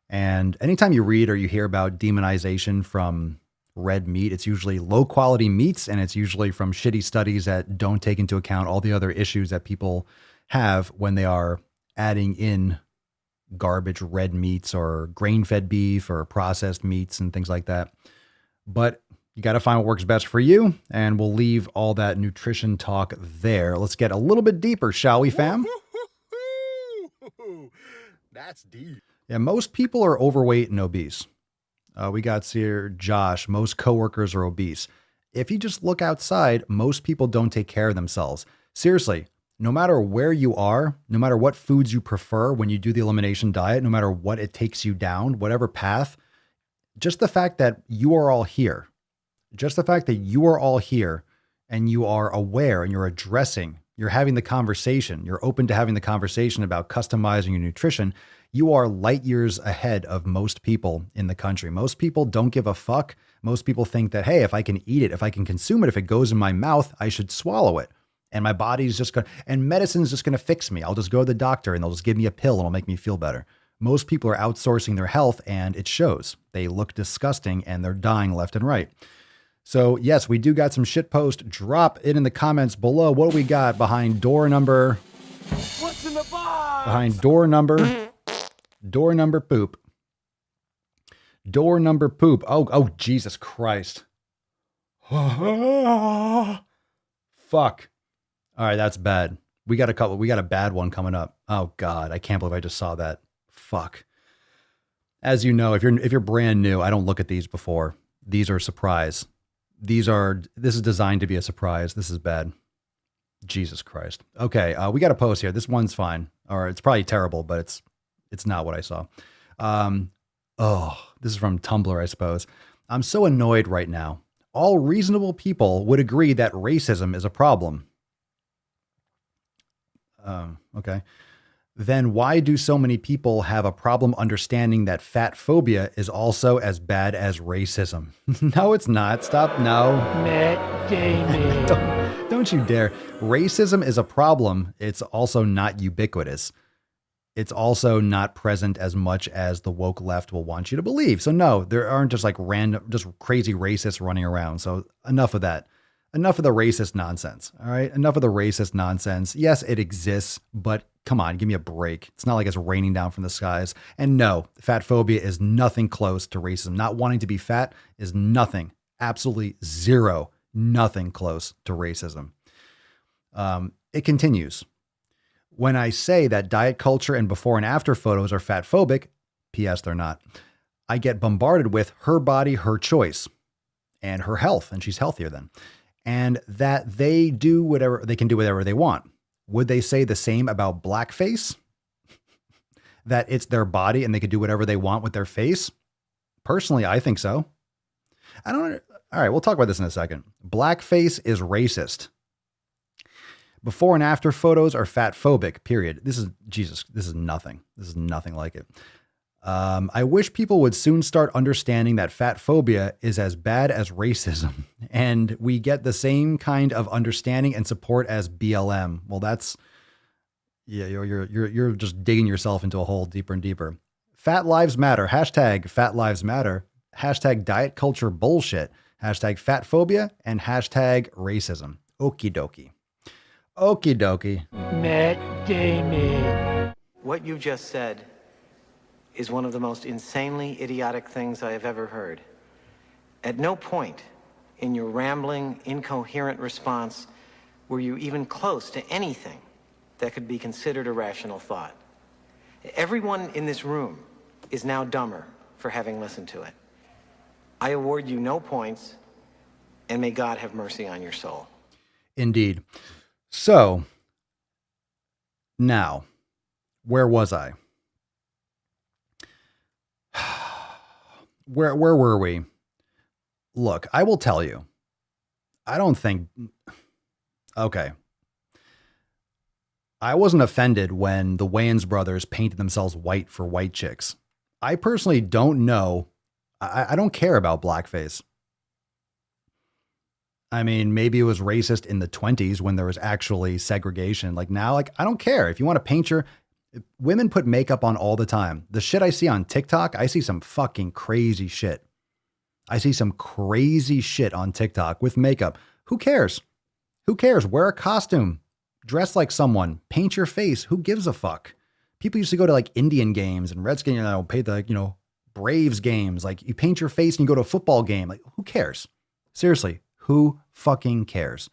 B: And anytime you read or you hear about demonization from red meat, it's usually low quality meats, and it's usually from shitty studies that don't take into account all the other issues that people have when they are adding in garbage red meats or grain-fed beef or processed meats and things like that. But you got to find what works best for you, and we'll leave all that nutrition talk there. Let's get a little bit deeper, shall we, fam?
E: That's deep.
B: Yeah, most people are overweight and obese. We got here, Josh, most coworkers are obese. If you just look outside, most people don't take care of themselves. Seriously, no matter where you are, no matter what foods you prefer when you do the elimination diet, no matter what it takes you down, whatever path, just the fact that you are all here, and you are aware and you're addressing, you're having the conversation, you're open to having the conversation about customizing your nutrition, you are light years ahead of most people in the country. Most people don't give a fuck. Most people think that, hey, if I can eat it, if I can consume it, if it goes in my mouth, I should swallow it. And my body's just going to, and medicine's just going to fix me. I'll just go to the doctor and they'll just give me a pill and it'll make me feel better. Most people are outsourcing their health and it shows. They look disgusting and they're dying left and right. So yes, we do got some shitpost. Drop it in the comments below. What do we got behind door number?
D: What's in the box?
B: Behind door number poop. Door number poop. Oh, Jesus Christ. Fuck. All right, that's bad. We got a bad one coming up. Oh God, I can't believe I just saw that. Fuck. As you know, if you're brand new, I don't look at these before. These are a surprise. This is designed to be a surprise. This is bad. Jesus Christ. Okay, we got a post here. This one's fine. Or it's probably terrible, but it's not what I saw. This is from Tumblr, I suppose. I'm so annoyed right now. All reasonable people would agree that racism is a problem. Okay. then why do so many people have a problem understanding that fat phobia is also as bad as racism? No, it's not. Stop. No.
D: Matt Damon.
B: Don't you dare. Racism is a problem. It's also not ubiquitous. It's also not present as much as the woke left will want you to believe. So no, there aren't just like random, just crazy racists running around. So enough of that. Enough of the racist nonsense. All right. Enough of the racist nonsense. Yes, it exists, but come on, give me a break. It's not like it's raining down from the skies. And no, fat phobia is nothing close to racism. Not wanting to be fat is nothing, absolutely zero, nothing close to racism. It continues. When I say that diet culture and before and after photos are fat phobic, P.S. they're not, I get bombarded with her body, her choice, and her health, and she's healthier then. And that they can do whatever they want. Would they say the same about blackface? That it's their body and they could do whatever they want with their face? Personally, I think so. All right, we'll talk about this in a second. Blackface is racist. Before and after photos are fat phobic, period. This is nothing. This is nothing like it. I wish people would soon start understanding that fat phobia is as bad as racism, and we get the same kind of understanding and support as BLM. Well, that's, yeah, you're just digging yourself into a hole deeper and deeper. Fat lives matter. Hashtag fat lives matter. Hashtag diet culture bullshit. Hashtag fat phobia and hashtag racism. Okie dokie. Okie dokie.
D: Matt Damon.
H: What you just said is one of the most insanely idiotic things I have ever heard. At no point in your rambling, incoherent response were you even close to anything that could be considered a rational thought. Everyone in this room is now dumber for having listened to it. I award you no points, and may God have mercy on your soul.
B: Indeed. So, now, where was I? Where were we? Look, I will tell you. I don't think... Okay. I wasn't offended when the Wayans brothers painted themselves white for white chicks. I personally don't know. I don't care about blackface. I mean, maybe it was racist in the 1920s when there was actually segregation. Like now, like, I don't care. If you want to paint your... Women put makeup on all the time. The shit I see on TikTok, I see some fucking crazy shit. I see some crazy shit on TikTok with makeup. Who cares? Who cares? Wear a costume. Dress like someone. Paint your face. Who gives a fuck? People used to go to like Indian games and Redskin, pay the, Braves games. Like you paint your face and you go to a football game. Like who cares? Seriously, who fucking cares?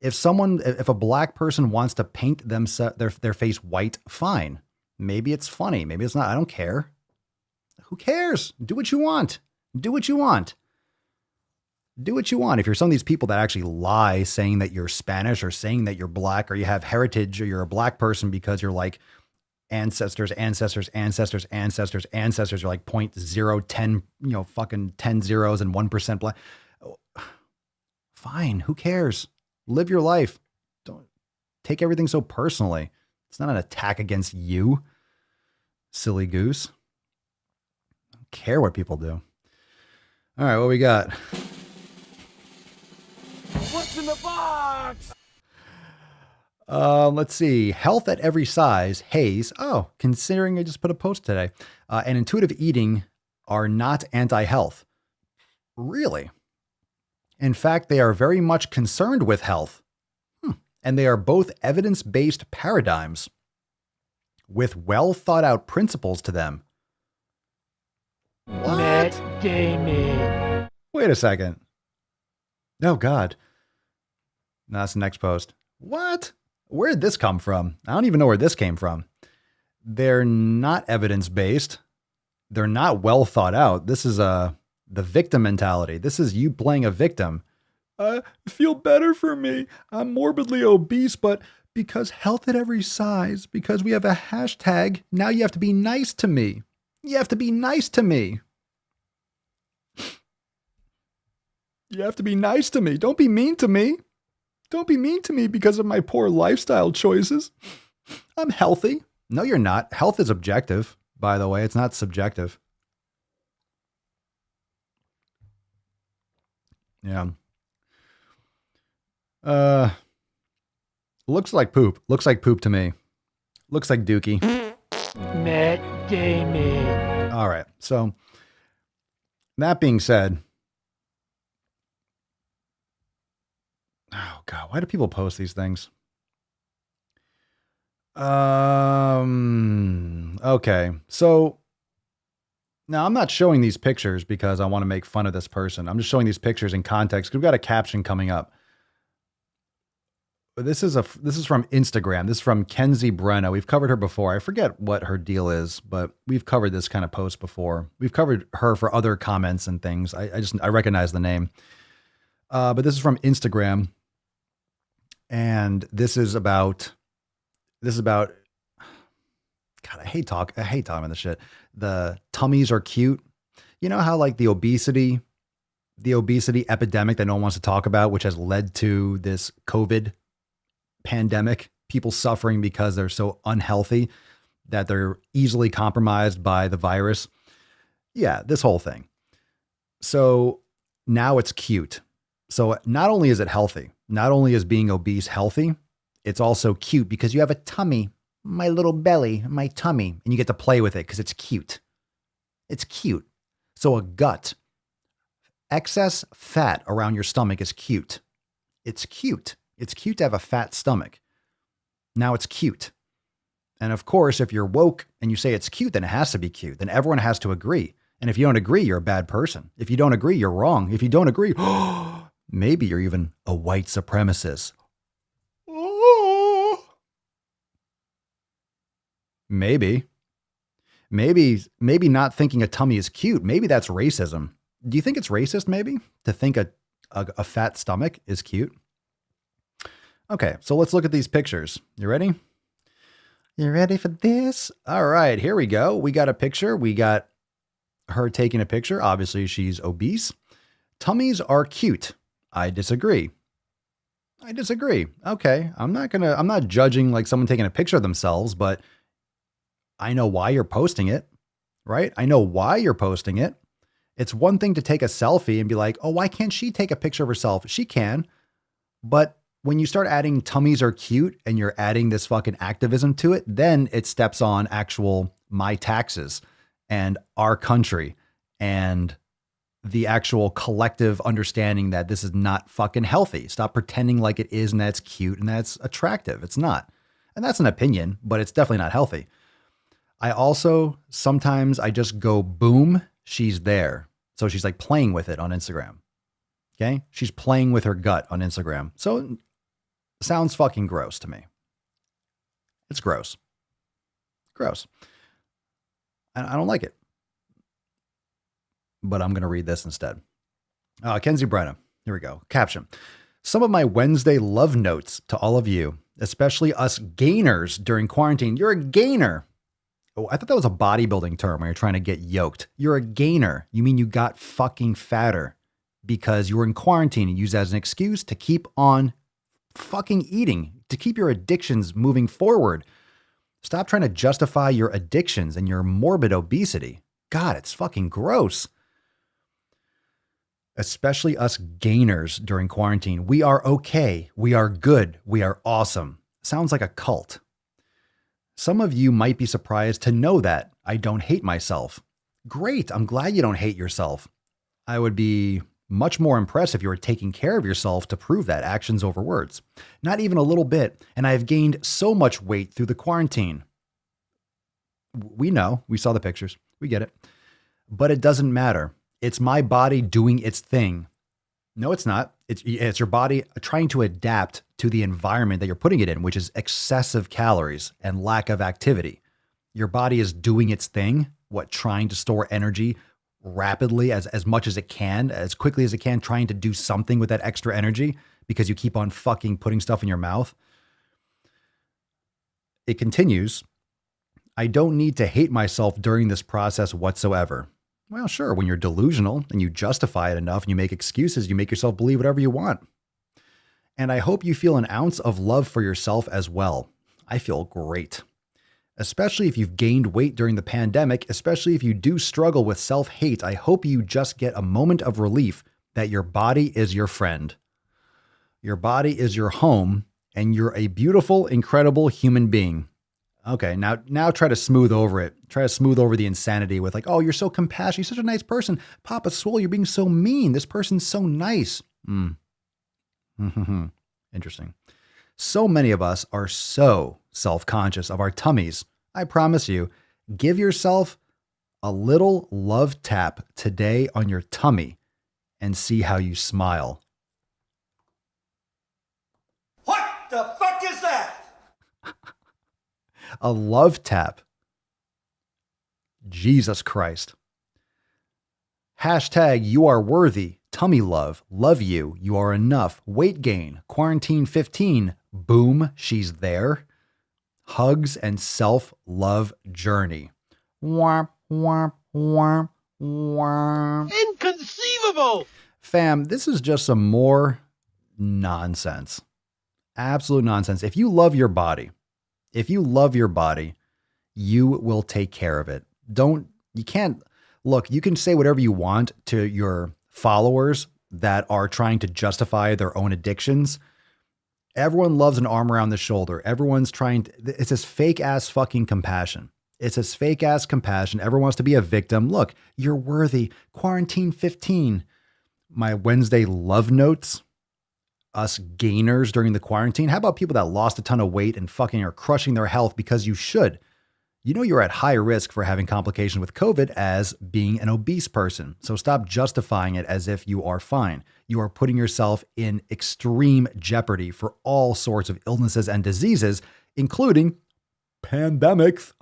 B: If a black person wants to paint their face white, fine. Maybe it's funny. Maybe it's not. I don't care. Who cares? Do what you want. Do what you want. Do what you want. If you're some of these people that actually lie saying that you're Spanish or saying that you're black or you have heritage or you're a black person because you're like ancestors are like 0.010, fucking 10 zeros and 1% black. Fine. Who cares? Live your life. Don't take everything so personally. It's not an attack against you, silly goose. I don't care what people do. All right, what we got?
D: What's in the box?
B: Let's see. Health at every size. Hayes. Oh, considering I just put a post today. And intuitive eating are not anti-health. Really? In fact, they are very much concerned with health. And they are both evidence-based paradigms with well thought out principles to them. What?
D: Matt Damon.
B: Wait a second. Oh, God. No, that's the next post. What? Where did this come from? I don't even know where this came from. They're not evidence-based. They're not well thought out. This is the victim mentality. This is you playing a victim. Feel better for me. I'm morbidly obese, but because health at every size, because we have a hashtag, now you have to be nice to me. You have to be nice to me. You have to be nice to me. Don't be mean to me. Don't be mean to me because of my poor lifestyle choices. I'm healthy. No, you're not. Health is objective, by the way. It's not subjective. Yeah. Looks like poop. Looks like poop to me. Looks like dookie.
D: Matt Damon.
B: All right. So that being said, oh God, why do people post these things? Okay. So now I'm not showing these pictures because I want to make fun of this person. I'm just showing these pictures in context. We've got a caption coming up. This is from Instagram. This is from Kenzie Brenna. We've covered her before. I forget what her deal is, but we've covered this kind of post before. We've covered her for other comments and things. I recognize the name. But this is from Instagram. And this is about, God, I hate talking about this shit. The tummies are cute. You know how like the obesity epidemic that no one wants to talk about, which has led to this COVID pandemic, people suffering because they're so unhealthy that they're easily compromised by the virus. Yeah, this whole thing. So now it's cute. So not only is it healthy, not only is being obese healthy, it's also cute because you have a tummy, my little belly, my tummy, and you get to play with it because it's cute. It's cute. So a gut, excess fat around your stomach is cute. It's cute. It's cute to have a fat stomach. Now it's cute. And of course, if you're woke and you say it's cute, then it has to be cute. Then everyone has to agree. And if you don't agree, you're a bad person. If you don't agree, you're wrong. If you don't agree, maybe you're even a white supremacist. Maybe not thinking a tummy is cute. Maybe that's racism. Do you think it's racist maybe to think a fat stomach is cute? Okay, so let's look at these pictures. You ready? You ready for this? All right, here we go. We got a picture. We got her taking a picture. Obviously, she's obese. Tummies are cute. I disagree. Okay, I'm not judging like someone taking a picture of themselves, but I know why you're posting it, right? I know why you're posting it. It's one thing to take a selfie and be like, oh, why can't she take a picture of herself? She can. But when you start adding tummies are cute and you're adding this fucking activism to it, then it steps on actual my taxes and our country and the actual collective understanding that this is not fucking healthy. Stop pretending like it is and that's cute and that's attractive. It's not. And that's an opinion, but it's definitely not healthy. I also, sometimes I just go, boom, she's there. So she's like playing with it on Instagram. Okay. She's playing with her gut on Instagram. So sounds fucking gross to me. It's gross. Gross. I don't like it. But I'm going to read this instead. Kenzie Brenna. Here we go. Caption. Some of my Wednesday love notes to all of you, especially us gainers during quarantine. You're a gainer. Oh, I thought that was a bodybuilding term when you're trying to get yoked. You're a gainer. You mean you got fucking fatter because you were in quarantine and used that as an excuse to keep on fucking eating, to keep your addictions moving forward. Stop trying to justify your addictions and your morbid obesity. God, it's fucking gross. Especially us gainers during quarantine. We are okay. We are good. We are awesome. Sounds like a cult. Some of you might be surprised to know that I don't hate myself. Great. I'm glad you don't hate yourself. I would be much more impressed if you were taking care of yourself to prove that actions over words. Not even a little bit. And I have gained so much weight through the quarantine. We know. We saw the pictures. We get it. But it doesn't matter. It's my body doing its thing. No, it's not. It's your body trying to adapt to the environment that you're putting it in, which is excessive calories and lack of activity. Your body is doing its thing, trying to store energy rapidly as much as it can, as quickly as it can, trying to do something with that extra energy because you keep on fucking putting stuff in your mouth. It continues. I don't need to hate myself during this process whatsoever. Well, sure, when you're delusional and you justify it enough and you make excuses, you make yourself believe whatever you want. And I hope you feel an ounce of love for yourself as well. I feel great. especially if you've gained weight during the pandemic, especially if you do struggle with self-hate, I hope you just get a moment of relief that your body is your friend. Your body is your home, and you're a beautiful, incredible human being. Okay, now try to smooth over it. Try to smooth over the insanity with like, oh, you're so compassionate. You're such a nice person. Papa Swole, you're being so mean. This person's so nice. Interesting. So many of us are so self-conscious of our tummies. I promise you, give yourself a little love tap today on your tummy and see how you smile.
I: What the fuck is that?
B: A love tap. Jesus Christ. Hashtag you are worthy. Tummy love. Love you. You are enough. Weight gain. Quarantine 15. Boom. She's there. Hugs and self-love journey. Womp, womp, womp, womp.
D: Inconceivable!
B: Fam, this is just some more nonsense. Absolute nonsense. If you love your body, you will take care of it. You can say whatever you want to your followers that are trying to justify their own addictions. Everyone loves an arm around the shoulder. It's this fake ass fucking compassion. It's this fake ass compassion. Everyone wants to be a victim. Look, you're worthy. Quarantine 15. My Wednesday love notes. Us gainers during the quarantine. How about people that lost a ton of weight and fucking are crushing their health because you should? You know you're at high risk for having complications with COVID as being an obese person. So stop justifying it as if you are fine. You are putting yourself in extreme jeopardy for all sorts of illnesses and diseases, including pandemics.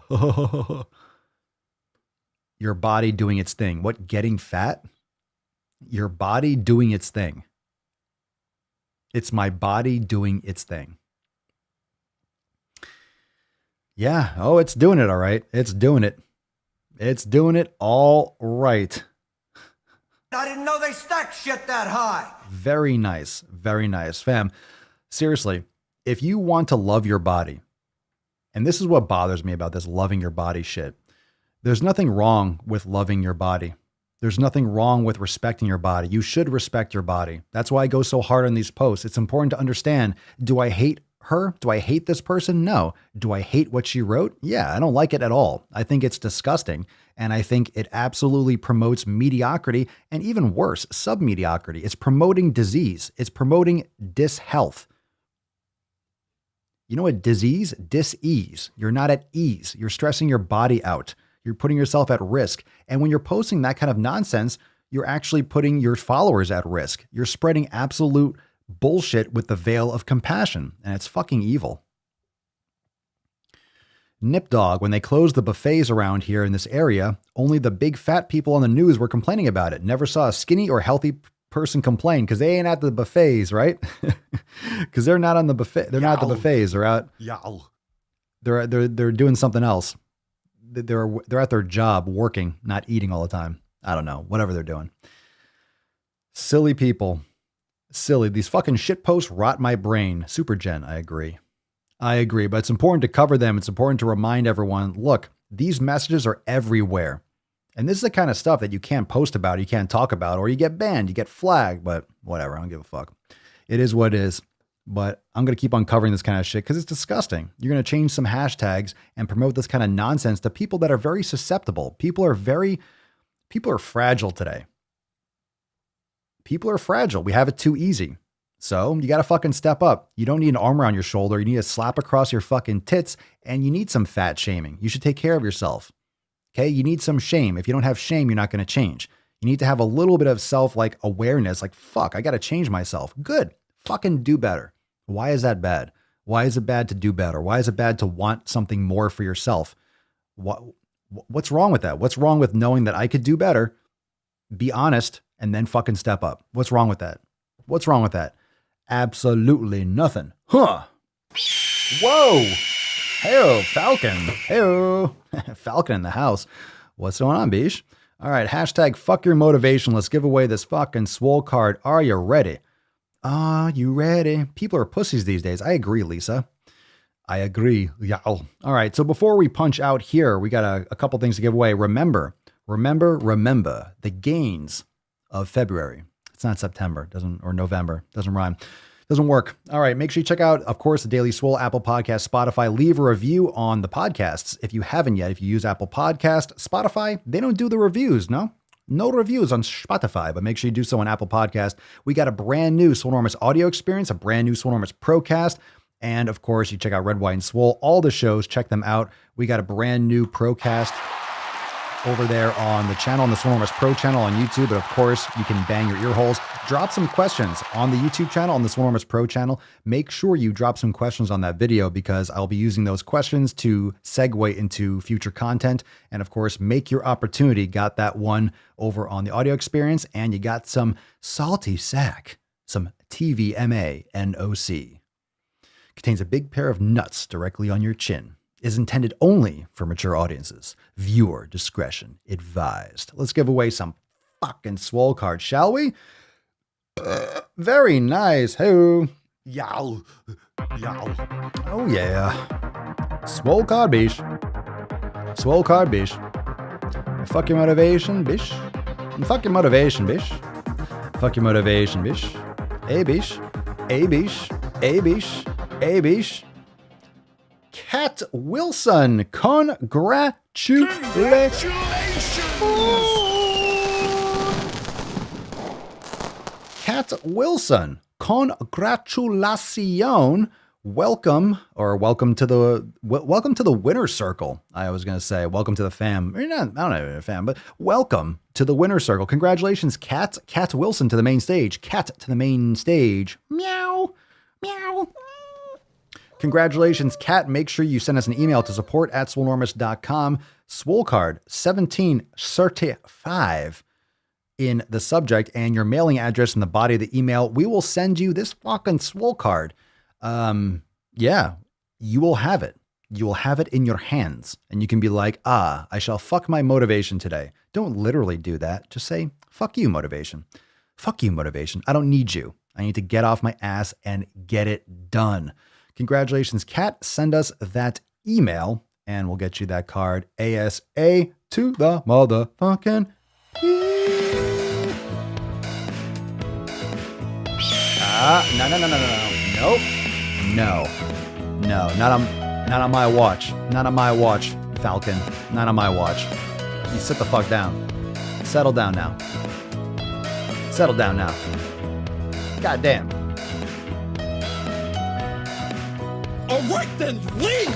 B: Your body doing its thing. What, getting fat? Your body doing its thing. It's my body doing its thing. Yeah. Oh, it's doing it all right. It's doing it. It's doing it all right.
I: I didn't know they stacked shit that high.
B: Very nice. Very nice. Fam, seriously, if you want to love your body, and this is what bothers me about this loving your body shit, there's nothing wrong with loving your body. There's nothing wrong with respecting your body. You should respect your body. That's why I go so hard on these posts. It's important to understand, do I hate her? Do I hate this person? No. Do I hate what she wrote? Yeah, I don't like it at all. I think it's disgusting. And I think it absolutely promotes mediocrity and even worse, sub-mediocrity. It's promoting disease. It's promoting dishealth. You know what disease? Dis-ease. You're not at ease. You're stressing your body out. You're putting yourself at risk. And when you're posting that kind of nonsense, you're actually putting your followers at risk. You're spreading absolute bullshit with the veil of compassion. And it's fucking evil. Nip Dog, when they closed the buffets around here in this area, only the big fat people on the news were complaining about it. Never saw a skinny or healthy person complain because they ain't at the buffets, right? Because they're not on the buffet. They're not at the buffets. They're out. They're doing something else. They're at their job working, not eating all the time. I don't know, whatever they're doing. Silly people. Silly. These fucking shit posts rot my brain. Super Gen, I agree. But it's important to cover them. It's important to remind everyone, look, these messages are everywhere. And this is the kind of stuff that you can't post about, you can't talk about, or you get banned, you get flagged, but whatever, I don't give a fuck. It is what it is. But I'm going to keep on covering this kind of shit because it's disgusting. You're going to change some hashtags and promote this kind of nonsense to people that are very susceptible. People are fragile today. People are fragile. We have it too easy. So you got to fucking step up. You don't need an arm around your shoulder. You need a slap across your fucking tits, and you need some fat shaming. You should take care of yourself. Okay. You need some shame. If you don't have shame, you're not going to change. You need to have a little bit of awareness. Like, fuck, I got to change myself. Good. Fucking do better. Why is that bad? Why is it bad to do better? Why is it bad to want something more for yourself? What's wrong with that? What's wrong with knowing that I could do better, be honest, and then fucking step up? What's wrong with that? What's wrong with that? Absolutely nothing. Huh. Whoa. Hey, Falcon. Hey, Falcon in the house. What's going on, Bish? All right. Hashtag fuck your motivation. Let's give away this fucking Swole card. Are you ready? Are you ready? People are pussies these days. I agree, Lisa. I agree. Yeah. All right. So before we punch out here, we got a couple things to give away. Remember the gains of February. It's not September, or November. Doesn't rhyme. Doesn't work. All right. Make sure you check out, of course, the Daily Swole, Apple Podcast, Spotify. Leave a review on the podcasts if you haven't yet. If you use Apple Podcast, Spotify, they don't do the reviews. No reviews on Spotify, but make sure you do so on Apple Podcast. We got a brand new Swolenormous audio experience, a brand new Swolenormous Procast. And of course, you check out Red, White, and Swole. All the shows, check them out. We got a brand new Procast over there on the channel, on the Swolenormous Pro channel on YouTube. But of course, you can bang your ear holes. Drop some questions on the YouTube channel, on the Swolenormous Pro channel. Make sure you drop some questions on that video because I'll be using those questions to segue into future content. And of course, make your opportunity. Got that one over on the audio experience. And you got some salty sack, some TVMA NOC. Contains a big pair of nuts directly on your chin. Is intended only for mature audiences. Viewer discretion advised. Let's give away some fucking Swole cards, shall we? Very nice. Hey, yow. Oh yeah. Swole card, bish. Swole card, bish. Fuck your motivation, bish. Fuck your motivation, bish. Fuck your motivation, bish. A bish. A bish. A bish. A bish. Cat Wilson, congratulations. Cat Wilson, congratulations. Welcome to the winner's circle. I was going to say welcome to the fam. You're not, I don't know, a fam, but welcome to the winner's circle. Congratulations, Cat Wilson to the main stage. Cat to the main stage. Meow, meow. Congratulations, Cat. Make sure you send us an email to support@swolenormous.com. Swole card 1735 in the subject and your mailing address in the body of the email. We will send you this fucking Swole card. Yeah, you will have it. You will have it in your hands and you can be like, I shall fuck my motivation today. Don't literally do that. Just say, fuck you, motivation. Fuck you, motivation. I don't need you. I need to get off my ass and get it done. Congratulations, Kat. Send us that email and we'll get you that card ASA to the motherfucking No, not on my watch. Not on my watch, Falcon. Not on my watch. You sit the fuck down. Settle down now. Settle down now. God damn.
J: All right, then, leave!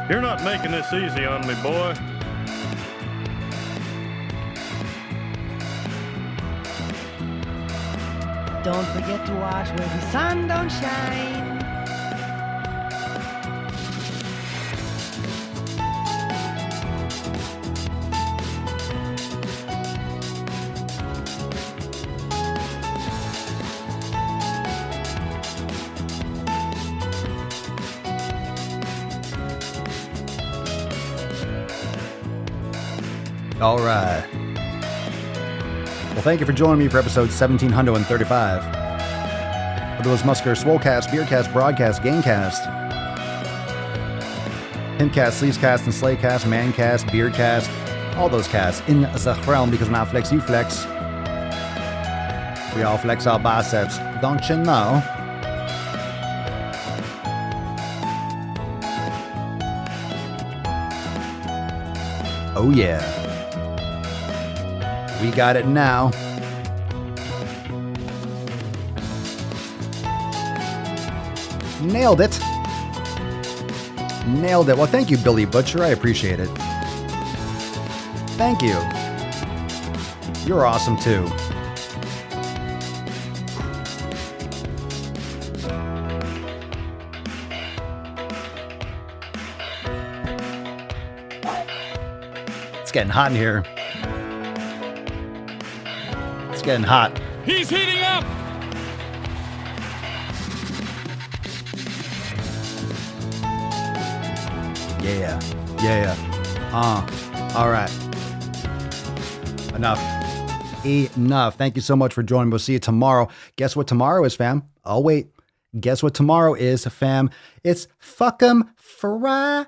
K: You're not making this easy on me, boy.
L: Don't forget to wash where the sun don't shine.
B: All right. Well, thank you for joining me for episode 1735 of the Musker Swolecast, Beercast, Broadcast, Gamecast, Pimpcast, Sleevescast, and Slaycast, Mancast, Beercast, all those casts in the realm because when I flex, you flex. We all flex our biceps, don't you know? Oh yeah. We got it now. Nailed it. Nailed it. Well, thank you, Billy Butcher. I appreciate it. Thank you. You're awesome, too. It's getting hot in here. It's getting hot.
J: He's heating up!
B: Yeah. All right. Enough. Enough. Thank you so much for joining. We'll see you tomorrow. Guess what tomorrow is, fam? Oh, wait. Guess what tomorrow is, fam? It's Fuck'em Friday.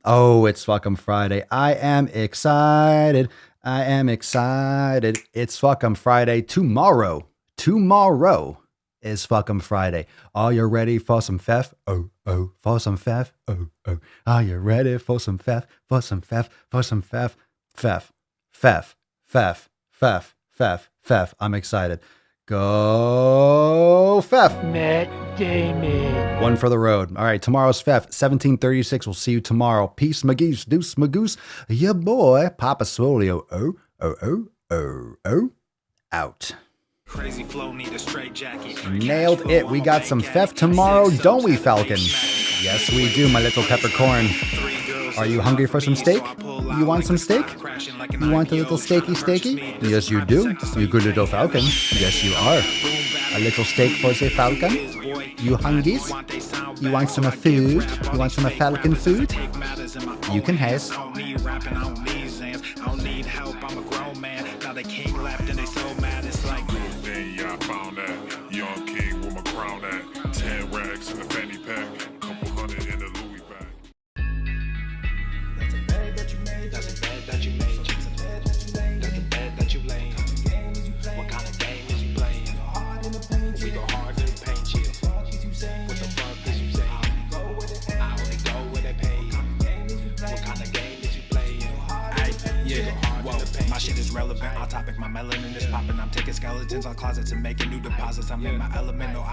B: Oh, it's Fuck'em Friday. I am excited. I am excited. It's Fuck'em Friday tomorrow. Tomorrow is Fuck'em Friday. Are you ready for some fef? Oh, oh, for some fef? Oh, oh. Are you ready for some fef? For some fef? For some fef? Fef. Fef. Fef. Fef. Fef. Fef. I'm excited. Go Fef.
D: Matt Damon.
B: One for the road. All right, tomorrow's Fef, 1736. We'll see you tomorrow. Peace, Mageese, deuce, magoose. Your boy, Papa Swole. Oh, oh, oh, oh, oh. Out.
A: Crazy flow, need a straight jacket.
B: Nailed it. We got some Fef tomorrow, don't we, Falcon? Yes, we do, my little peppercorn. Are you hungry for some steak? You want some steak? You want a little steaky? Yes, you do. You good little falcon. Yes, you are. A little steak for the falcon? You hungies? You want some food? You want some falcon food? You can have.
A: I don't need help, I'm a grown man. Now they king left and they so mad, it's like
M: then yeah, I found that young king with my crown at 10 racks in the fanny pack, couple hundred in the Louis bag.
A: That's a bed that you made. That's a bed that you made. That's a bed that you laid. What kind of game is you playing? We go hard in the paint, yeah. What the fuck is you saying? I only go where they pay. What kind of game is you playing? Yeah, whoa, my shit is relevant. On topic, my melanin is popping. I'm taking skeletons on closets and making new deposits. I'm in my element. No,